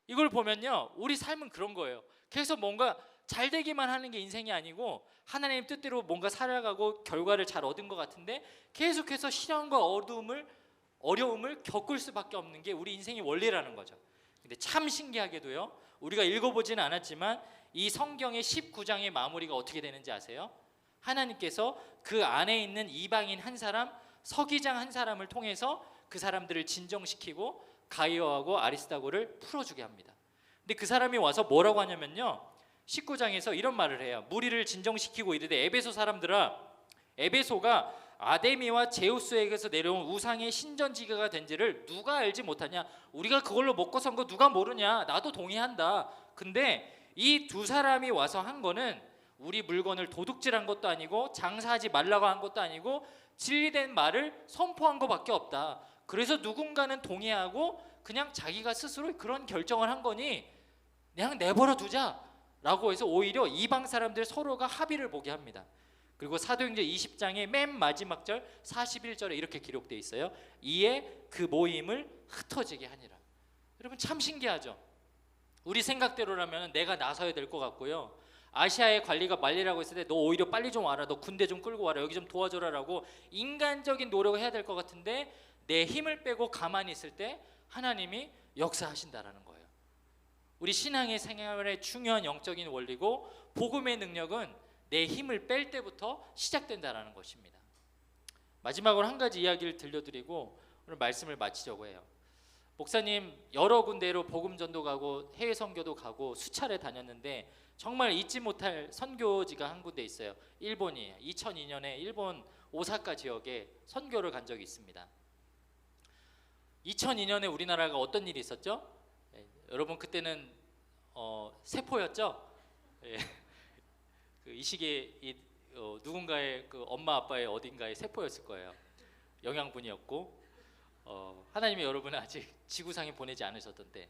이걸 보면요 우리 삶은 그런 거예요. 계속 뭔가 잘 되기만 하는 게 인생이 아니고 하나님 뜻대로 뭔가 살아가고 결과를 잘 얻은 것 같은데 계속해서 시련과 어려움을 겪을 수밖에 없는 게 우리 인생의 원리라는 거죠. 근데 참 신기하게도요 우리가 읽어보지는 않았지만 이 성경의 19장의 마무리가 어떻게 되는지 아세요? 하나님께서 그 안에 있는 이방인 한 사람, 서기장 한 사람을 통해서 그 사람들을 진정시키고 가이오하고 아리스다고를 풀어주게 합니다. 근데 그 사람이 와서 뭐라고 하냐면요 19장에서 이런 말을 해요. 무리를 진정시키고 이르되 에베소 사람들아 에베소가 아데미와 제우스에게서 내려온 우상의 신전지가가 된지를 누가 알지 못하냐? 우리가 그걸로 먹고 산 거 누가 모르냐? 나도 동의한다. 근데 이 두 사람이 와서 한 거는 우리 물건을 도둑질한 것도 아니고 장사하지 말라고 한 것도 아니고 진리된 말을 선포한 것밖에 없다. 그래서 누군가는 동의하고 그냥 자기가 스스로 그런 결정을 한 거니 그냥 내버려 두자 라고 해서 오히려 이방 사람들 서로가 합의를 보게 합니다. 그리고 사도행전 20장의 맨 마지막 절 41절에 이렇게 기록되어 있어요. 이에 그 모임을 흩어지게 하니라. 여러분 참 신기하죠. 우리 생각대로라면 내가 나서야 될 것 같고요. 아시아의 관리가 말리라고 했을 때 너 오히려 빨리 좀 와라. 너 군대 좀 끌고 와라. 여기 좀 도와줘라 라고 인간적인 노력을 해야 될 것 같은데 내 힘을 빼고 가만히 있을 때 하나님이 역사하신다라는 거예요. 우리 신앙의 생활의 중요한 영적인 원리고 복음의 능력은 내 힘을 뺄 때부터 시작된다라는 것입니다. 마지막으로 한 가지 이야기를 들려드리고 오늘 말씀을 마치려고 해요. 목사님 여러 군데로 복음 전도 가고 해외 선교도 가고 수차례 다녔는데 정말 잊지 못할 선교지가 한 군데 있어요. 일본이에요. 2002년에 일본 오사카 지역에 선교를 간 적이 있습니다. 2002년에 우리나라가 어떤 일이 있었죠? 여러분 그때는 세포였죠? 이 시기에 누군가의 그 엄마 아빠의 어딘가의 세포였을 거예요. 영양분이었고 하나님이 여러분을 아직 지구상에 보내지 않으셨던데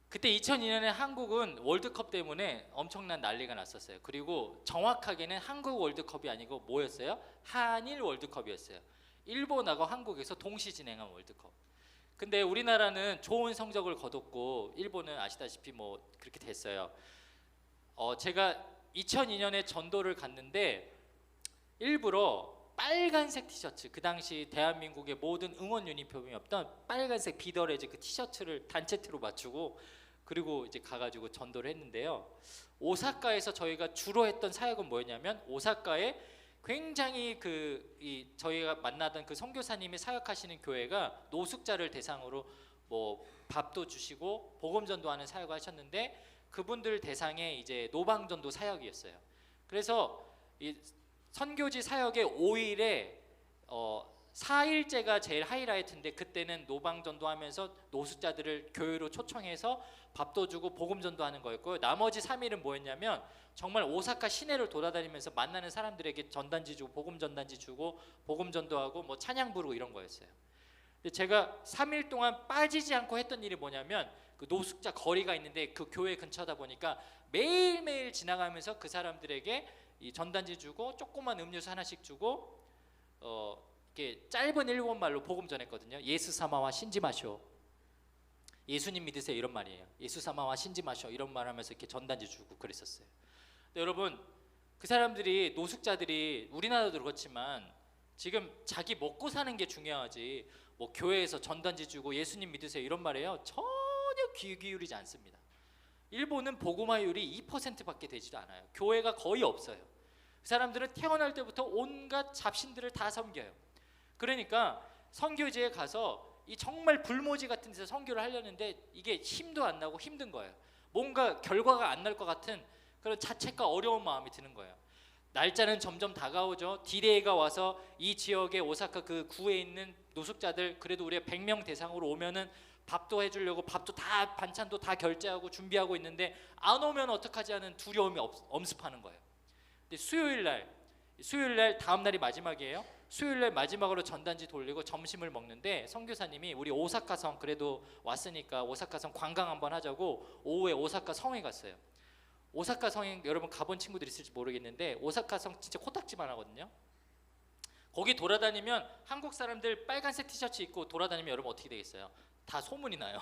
그때 2002년에 한국은 월드컵 때문에 엄청난 난리가 났었어요. 그리고 정확하게는 한국 월드컵이 아니고 뭐였어요? 한일 월드컵이었어요. 일본하고 한국에서 동시 진행한 월드컵. 근데 우리나라는 좋은 성적을 거뒀고 일본은 아시다시피 뭐 그렇게 됐어요. 제가 2002년에 전도를 갔는데 일부러 빨간색 티셔츠, 그 당시 대한민국의 모든 응원 유니폼이었던 빨간색 비더레즈 그 티셔츠를 단체 티로 맞추고 그리고 이제 가가지고 전도를 했는데요. 오사카에서 저희가 주로 했던 사역은 뭐였냐면, 오사카에 굉장히 저희가 만나던 그 선교사님이 사역하시는 교회가 노숙자를 대상으로 뭐 밥도 주시고 복음 전도하는 사역을 하셨는데, 그분들 대상의 이제 노방전도 사역이었어요. 그래서 이 선교지 사역의 5일에 4일째가 제일 하이라이트인데, 그때는 노방전도 하면서 노숙자들을 교회로 초청해서 밥도 주고 복음 전도하는 거였고요. 나머지 3일은 뭐였냐면, 정말 오사카 시내를 돌아다니면서 만나는 사람들에게 전단지 주고 복음 전단지 주고 복음 전도하고 뭐 찬양 부르고 이런 거였어요. 근데 제가 3일 동안 빠지지 않고 했던 일이 뭐냐면, 그 노숙자 거리가 있는데 그 교회 근처다 보니까 매일매일 지나가면서 그 사람들에게 이 전단지 주고 조그만 음료수 하나씩 주고 이렇게 짧은 일본말로 복음 전했거든요. 예수 사마와 신지마쇼, 예수님 믿으세요 이런 말이에요. 예수 사마와 신지마쇼 이런 말 하면서 이렇게 전단지 주고 그랬었어요. 근데 여러분, 그 사람들이, 노숙자들이 우리나라도 그렇지만 지금 자기 먹고 사는 게 중요하지 뭐 교회에서 전단지 주고 예수님 믿으세요 이런 말이에요 전혀 귀 기울이지 않습니다. 일본은 복음화율이 2%밖에 되지도 않아요. 교회가 거의 없어요. 그 사람들은 태어날 때부터 온갖 잡신들을 다 섬겨요. 그러니까 선교지에 가서 이 정말 불모지 같은 데서 선교를 하려는데 이게 힘도 안 나고 힘든 거예요. 뭔가 결과가 안 날 것 같은 그런 자책과 어려운 마음이 드는 거예요. 날짜는 점점 다가오죠. 디데이가 와서 이 지역의 오사카 그 구에 있는 노숙자들, 그래도 우리가 100명 대상으로 오면은 밥도 해주려고 밥도 다 반찬도 다 결제하고 준비하고 있는데 안 오면 어떡하지 하는 두려움이 엄습하는 거예요. 근데 수요일 날 다음 날이 마지막이에요. 수요일 날 마지막으로 전단지 돌리고 점심을 먹는데, 선교사님이 우리 오사카성 그래도 왔으니까 오사카성 관광 한번 하자고 오후에 오사카 성에 갔어요. 오사카 성에 여러분 가본 친구들 있을지 모르겠는데 오사카성 진짜 코딱지만 하거든요. 거기 돌아다니면 한국 사람들 빨간색 티셔츠 입고 돌아다니면 여러분 어떻게 되겠어요? 다 소문이 나요.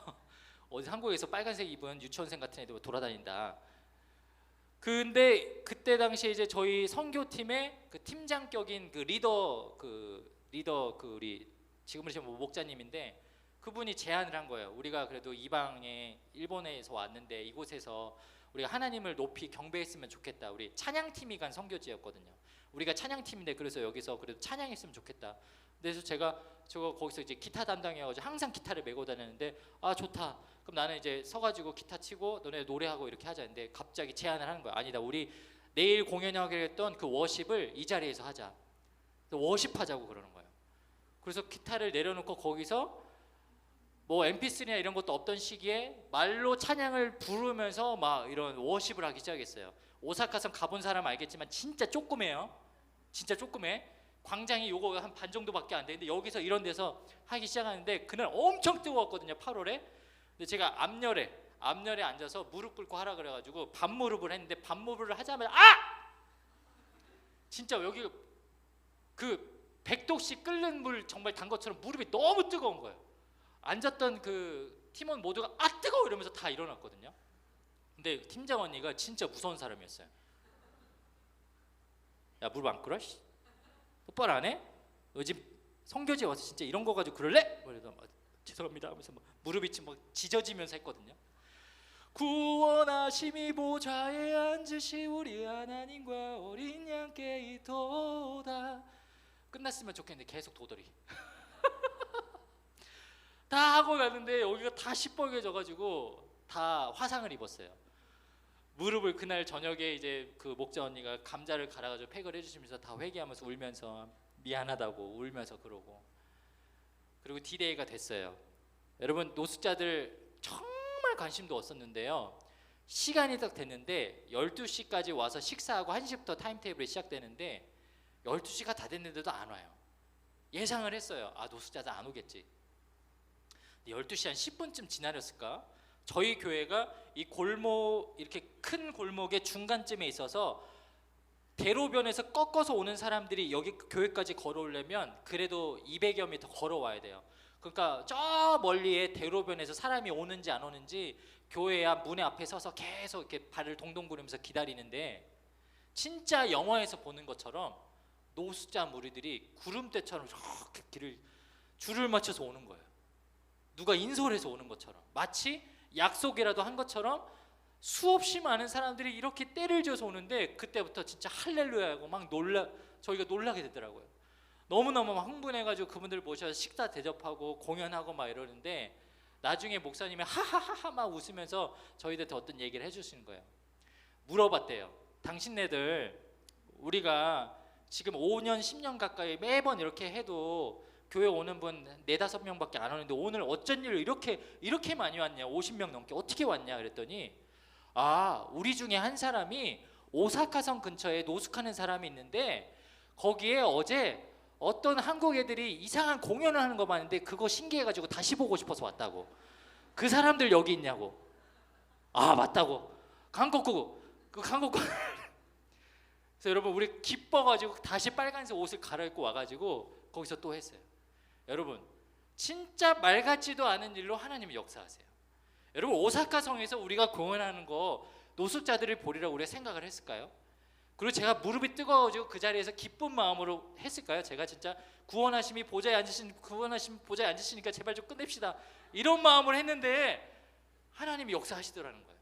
어디 한국에서 빨간색 입은 유치원생 같은 애들 돌아다닌다. 근데 그때 당시에 이제 저희 선교팀의 그 팀장격인 그 리더 우리 지금은 지금 목자님인데, 그분이 제안을 한 거예요. 우리가 그래도 이방에 일본에서 왔는데 이곳에서 우리가 하나님을 높이 경배했으면 좋겠다. 우리 찬양팀이 간 선교지였거든요. 우리가 찬양팀인데 그래서 여기서 그래도 찬양했으면 좋겠다. 그래서 제가 거기서 이제 기타 담당이어가지고 항상 기타를 메고 다녔는데, 아 좋다. 그럼 나는 이제 서가지고 기타 치고 너네 노래하고 이렇게 하자. 근데 갑자기 제안을 하는 거야. 아니다, 우리 내일 공연하기로 했던 그 워십을 이 자리에서 하자. 워십하자고 그러는 거예요. 그래서 기타를 내려놓고 거기서 뭐 MP3나 이런 것도 없던 시기에 말로 찬양을 부르면서 막 이런 워십을 하기 시작했어요. 오사카성 가본 사람 알겠지만 진짜 조그매요. 진짜 조그매. 광장이 요거 한 반 정도밖에 안 되는데 여기서 이런 데서 하기 시작하는데, 그날 엄청 뜨거웠거든요. 8월에. 근데 제가 앞열에 앉아서 무릎 꿇고 하라 그래가지고 반무릎을 했는데, 반무릎을 하자마자 진짜 여기 그 100도씩 끓는 물 정말 단 것처럼 무릎이 너무 뜨거운 거예요. 앉았던 그 팀원 모두가 뜨거워 이러면서 다 일어났거든요. 근데 팀장 언니가 진짜 무서운 사람이었어요. 야, 무릎 안 꿇어? 똑바로 안 해? 요즘 성교지에 와서 진짜 이런 거 가지고 그럴래? 그래서 죄송합니다 하면서 무릎이 막 짖어지면서 했거든요. 구원하심이 보좌에 앉으시 우리 하나님과 어린 양께 이토다. 끝났으면 좋겠는데 계속 도더리. 다 하고 났는데 여기가 다 시뻘개져가지고 다 화상을 입었어요. 무릎을 그날 저녁에 이제 그 목자 언니가 감자를 갈아가지고 팩을 해주시면서 다 회개하면서 울면서 미안하다고 울면서 그러고, 그리고 디데이가 됐어요. 여러분, 노숙자들 정말 관심도 없었는데요. 시간이 딱 됐는데 12시까지 와서 식사하고 1시부터 타임테이블이 시작되는데 12시가 다 됐는데도 안 와요. 예상을 했어요. 노숙자들 안 오겠지. 12시 한 10분쯤 지나렸을까? 저희 교회가 이 골목, 이렇게 큰 골목의 중간쯤에 있어서 대로변에서 꺾어서 오는 사람들이 여기 교회까지 걸어오려면 그래도 200여 미터 걸어와야 돼요. 그러니까 저 멀리에 대로변에서 사람이 오는지 안 오는지 교회 앞 문의 앞에 서서 계속 이렇게 발을 동동 구르면서 기다리는데, 진짜 영화에서 보는 것처럼 노숙자 무리들이 구름대처럼 저렇게 줄을 맞춰서 오는 거예요. 누가 인솔해서 오는 것처럼, 마치 약속이라도 한 것처럼 수없이 많은 사람들이 이렇게 때를 지어서 오는데, 그때부터 진짜 할렐루야하고 막 저희가 놀라게 되더라고요. 너무너무 막 흥분해가지고 그분들 모셔서 식사 대접하고 공연하고 막 이러는데, 나중에 목사님이 하하하하 막 웃으면서 저희들한테 어떤 얘기를 해주시는 거예요. 물어봤대요. 당신네들 우리가 지금 5년 10년 가까이 매번 이렇게 해도 교회 오는 분 4-5명밖에 안 오는데 오늘 어쩐 일로 이렇게 많이 왔냐, 50명 넘게 어떻게 왔냐 그랬더니, 우리 중에 한 사람이 오사카성 근처에 노숙하는 사람이 있는데 거기에 어제 어떤 한국 애들이 이상한 공연을 하는 거 봤는데 그거 신기해가지고 다시 보고 싶어서 왔다고. 그 사람들 여기 있냐고. 맞다고. 한국구 그래서 여러분, 우리 기뻐가지고 다시 빨간색 옷을 갈아입고 와가지고 거기서 또 했어요. 여러분, 진짜 말 같지도 않은 일로 하나님이 역사하세요. 여러분, 오사카 성에서 우리가 공연하는 거 노숙자들을 보리라고 우리가 생각을 했을까요? 그리고 제가 무릎이 뜨거워지고 그 자리에서 기쁜 마음으로 했을까요? 제가 진짜 구원하심이 보좌에 앉으시니까 제발 좀 끝냅시다, 이런 마음으로 했는데 하나님이 역사하시더라는 거예요.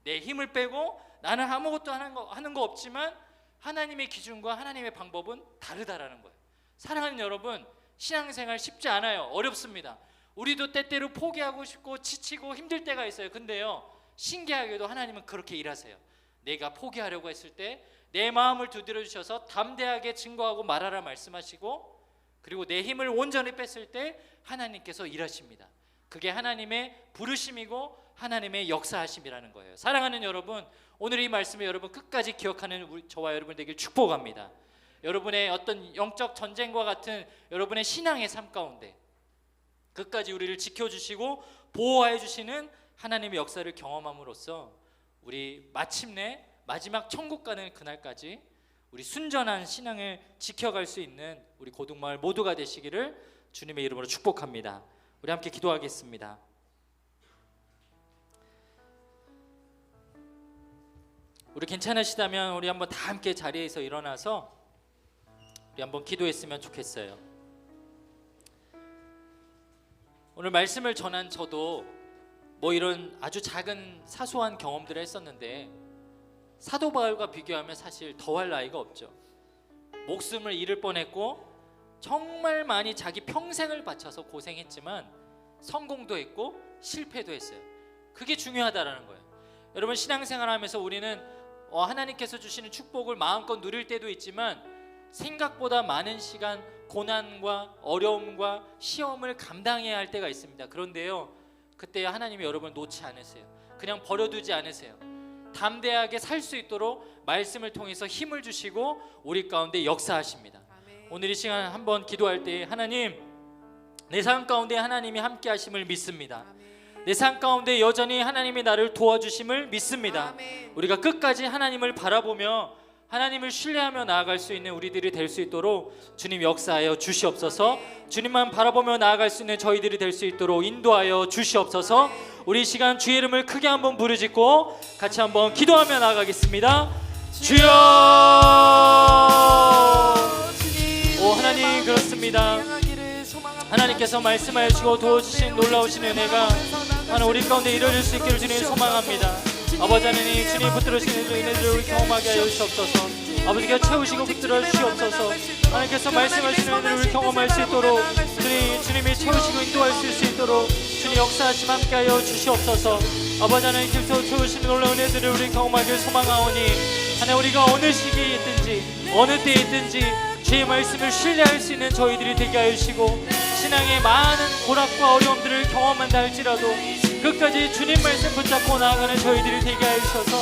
내 힘을 빼고 나는 아무것도 하는 거 없지만 하나님의 기준과 하나님의 방법은 다르다라는 거예요. 사랑하는 여러분, 신앙생활 쉽지 않아요. 어렵습니다. 우리도 때때로 포기하고 싶고 지치고 힘들 때가 있어요. 근데요, 신기하게도 하나님은 그렇게 일하세요. 내가 포기하려고 했을 때 내 마음을 두드려 주셔서 담대하게 증거하고 말하라 말씀하시고, 그리고 내 힘을 온전히 뺐을 때 하나님께서 일하십니다. 그게 하나님의 부르심이고 하나님의 역사하심이라는 거예요. 사랑하는 여러분, 오늘 이 말씀을 여러분 끝까지 기억하는 저와 여러분 되길 축복합니다. 여러분의 어떤 영적 전쟁과 같은 여러분의 신앙의 삶 가운데 끝까지 우리를 지켜주시고 보호해 주시는 하나님의 역사를 경험함으로써 우리 마침내 마지막 천국 가는 그날까지 우리 순전한 신앙을 지켜갈 수 있는 우리 고등마을 모두가 되시기를 주님의 이름으로 축복합니다. 우리 함께 기도하겠습니다. 우리 괜찮으시다면 우리 한번 다 함께 자리에서 일어나서 우리 한번 기도했으면 좋겠어요. 오늘 말씀을 전한 저도 뭐 이런 아주 작은 사소한 경험들을 했었는데, 사도 바울과 비교하면 사실 더할 나위가 없죠. 목숨을 잃을 뻔했고 정말 많이 자기 평생을 바쳐서 고생했지만 성공도 했고 실패도 했어요. 그게 중요하다라는 거예요. 여러분, 신앙생활하면서 우리는 하나님께서 주시는 축복을 마음껏 누릴 때도 있지만 생각보다 많은 시간 고난과 어려움과 시험을 감당해야 할 때가 있습니다. 그런데요, 그때 하나님이 여러분을 놓지 않으세요. 그냥 버려두지 않으세요. 담대하게 살 수 있도록 말씀을 통해서 힘을 주시고 우리 가운데 역사하십니다. 아멘. 오늘 이 시간 한번 기도할 때, 하나님, 내 삶 가운데 하나님이 함께 하심을 믿습니다. 아멘. 내 삶 가운데 여전히 하나님이 나를 도와주심을 믿습니다. 아멘. 우리가 끝까지 하나님을 바라보며 하나님을 신뢰하며 나아갈 수 있는 우리들이 될 수 있도록 주님 역사하여 주시옵소서. 아멘. 주님만 바라보며 나아갈 수 있는 저희들이 될 수 있도록 인도하여 주시옵소서. 아멘. 우리 이 시간 주의 이름을 크게 한번 부르짖고 같이 한번 기도하며 나아가겠습니다. 주여! 오 하나님, 그렇습니다. 하나님께서 말씀하여 주시고 도와주신 놀라우신 은혜가 하나님 우리 가운데 이루어질 수 있기를 주님 소망합니다. 아버지 하나님, 주님 붙들으시는 은혜를 우리 경험하게 하여 주시옵소서. 아버지께서 채우시고 붙들어 주시옵소서. 하나님께서 말씀하시는 은혜를 우리 경험할 수 있도록 주님이 채우시고 인도할 수 있도록 주님 역사하심 함께 하여 주시옵소서. 아버지 하나님께서 채우시는 놀라운 은혜들을 우리 경험하길 소망하오니, 하나님 우리가 어느 시기에 있든지 어느 때에 있든지 주의 말씀을 신뢰할 수 있는 저희들이 되게 하여 주시고, 신앙의 많은 고락과 어려움들을 경험한다 할지라도 끝까지 주님 말씀 붙잡고 나아가는 저희들이 되게 하여 주셔서,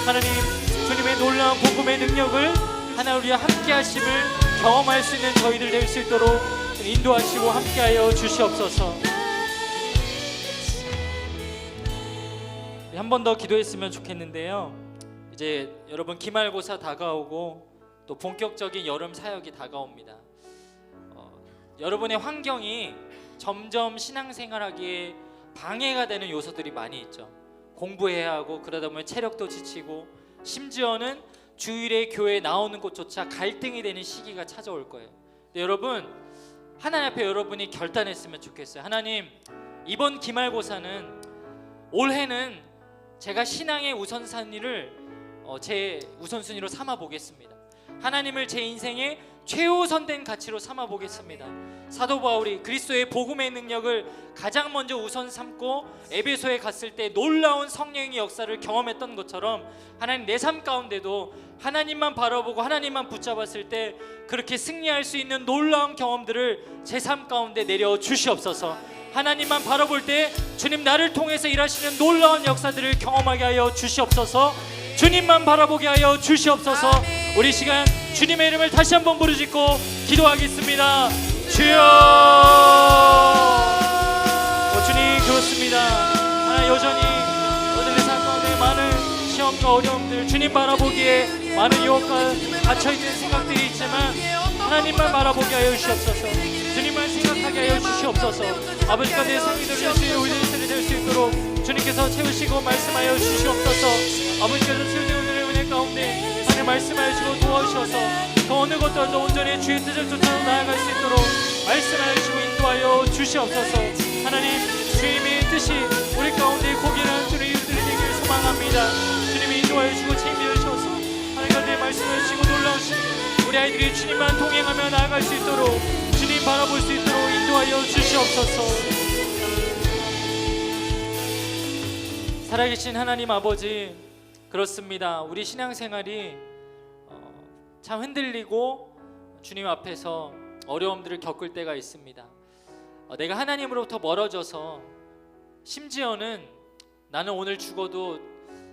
하나님 주님의 놀라운 복음의 능력을 하나 우리와 함께 하심을 경험할 수 있는 저희들 될 수 있도록 인도하시고 함께 하여 주시옵소서. 한 번 더 기도했으면 좋겠는데요, 이제 여러분 기말고사 다가오고 또 본격적인 여름 사역이 다가옵니다. 여러분의 환경이 점점 신앙생활하기에 방해가 되는 요소들이 많이 있죠. 공부해야 하고 그러다 보면 체력도 지치고 심지어는 주일에 교회에 나오는 것조차 갈등이 되는 시기가 찾아올 거예요. 근데 여러분, 하나님 앞에 여러분이 결단했으면 좋겠어요. 하나님, 이번 기말고사는 올해는 제가 신앙의 우선순위를 제 우선순위로 삼아 보겠습니다. 하나님을 제 인생의 최우선된 가치로 삼아 보겠습니다. 사도 바울이 그리스도의 복음의 능력을 가장 먼저 우선 삼고 에베소에 갔을 때 놀라운 성령의 역사를 경험했던 것처럼 하나님, 내 삶 가운데도 하나님만 바라보고 하나님만 붙잡았을 때 그렇게 승리할 수 있는 놀라운 경험들을 제 삶 가운데 내려 주시옵소서. 하나님만 바라볼 때 주님, 나를 통해서 일하시는 놀라운 역사들을 경험하게 하여 주시옵소서. 주님만 바라보게 하여 주시옵소서. 우리 시간 주님의 이름을 다시 한번 부르짖고 기도하겠습니다. 주여. 주님, 그렇습니다. 하나님, 여전히 오늘의 삶 가운데 많은 시험과 어려움들, 주님 바라보기에 많은 유혹과 갇혀있는 생각들이 있지만 하나님만 바라보게 하여 주시옵소서. 주님만 생각하게 하여 주시옵소서. 아버지가 내 생기를 예수의 올리시를 될 수 있도록 주님께서 채우시고 말씀하여 주시옵소서. 아버지께서 주님의 오늘의 은혜 가운데 하나님 말씀하여 주시고 도와주셔서 더 어느 것보다도 온전히 주의 뜻을 쫓아 나아갈 수 있도록 말씀하여 주시고 인도하여 주시옵소서. 하나님, 주님의 뜻이 우리 가운데 고기는 주님의 이웃들이 되기를 소망합니다. 주님이 인도하여 주시고 책임져 주셔서 하나님과 내 말씀을 주시고 놀라우시니 우리 아이들이 주님만 동행하며 나아갈 수 있도록, 주님 바라볼 수 있도록 인도하여 주시옵소서. 살아계신 하나님 아버지, 그렇습니다. 우리 신앙생활이 참 흔들리고 주님 앞에서 어려움들을 겪을 때가 있습니다. 내가 하나님으로부터 멀어져서 심지어는 나는 오늘 죽어도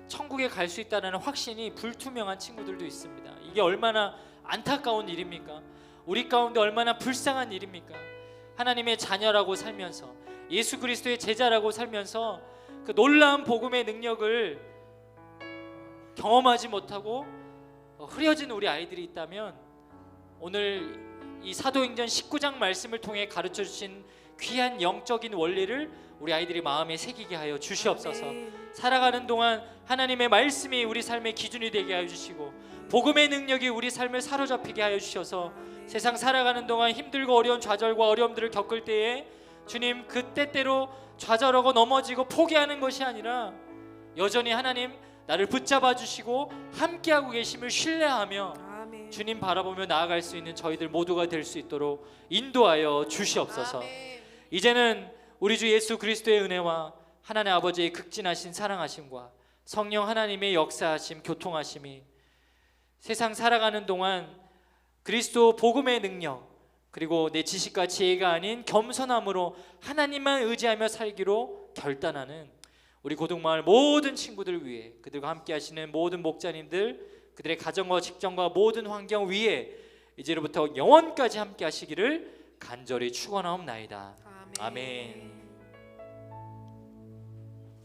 천국에 갈 수 있다는 확신이 불투명한 친구들도 있습니다. 이게 얼마나 안타까운 일입니까? 우리 가운데 얼마나 불쌍한 일입니까? 하나님의 자녀라고 살면서, 예수 그리스도의 제자라고 살면서 그 놀라운 복음의 능력을 경험하지 못하고 흐려진 우리 아이들이 있다면 오늘 이 사도행전 19장 말씀을 통해 가르쳐 주신 귀한 영적인 원리를 우리 아이들이 마음에 새기게 하여 주시옵소서. 살아가는 동안 하나님의 말씀이 우리 삶의 기준이 되게 하여 주시고 복음의 능력이 우리 삶을 사로잡히게 하여 주셔서 세상 살아가는 동안 힘들고 어려운 좌절과 어려움들을 겪을 때에 주님, 그 때때로 좌절하고 넘어지고 포기하는 것이 아니라 여전히 하나님 나를 붙잡아 주시고 함께하고 계심을 신뢰하며 아멘. 주님 바라보며 나아갈 수 있는 저희들 모두가 될 수 있도록 인도하여 주시옵소서. 아멘. 이제는 우리 주 예수 그리스도의 은혜와 하나님 아버지의 극진하신 사랑하심과 성령 하나님의 역사하심, 교통하심이 세상 살아가는 동안 그리스도 복음의 능력, 그리고 내 지식과 지혜가 아닌 겸손함으로 하나님만 의지하며 살기로 결단하는 우리 고등마을 모든 친구들 위해, 그들과 함께 하시는 모든 목자님들, 그들의 가정과 직장과 모든 환경 위에 이제로부터 영원까지 함께 하시기를 간절히 축원하옵나이다. 아멘.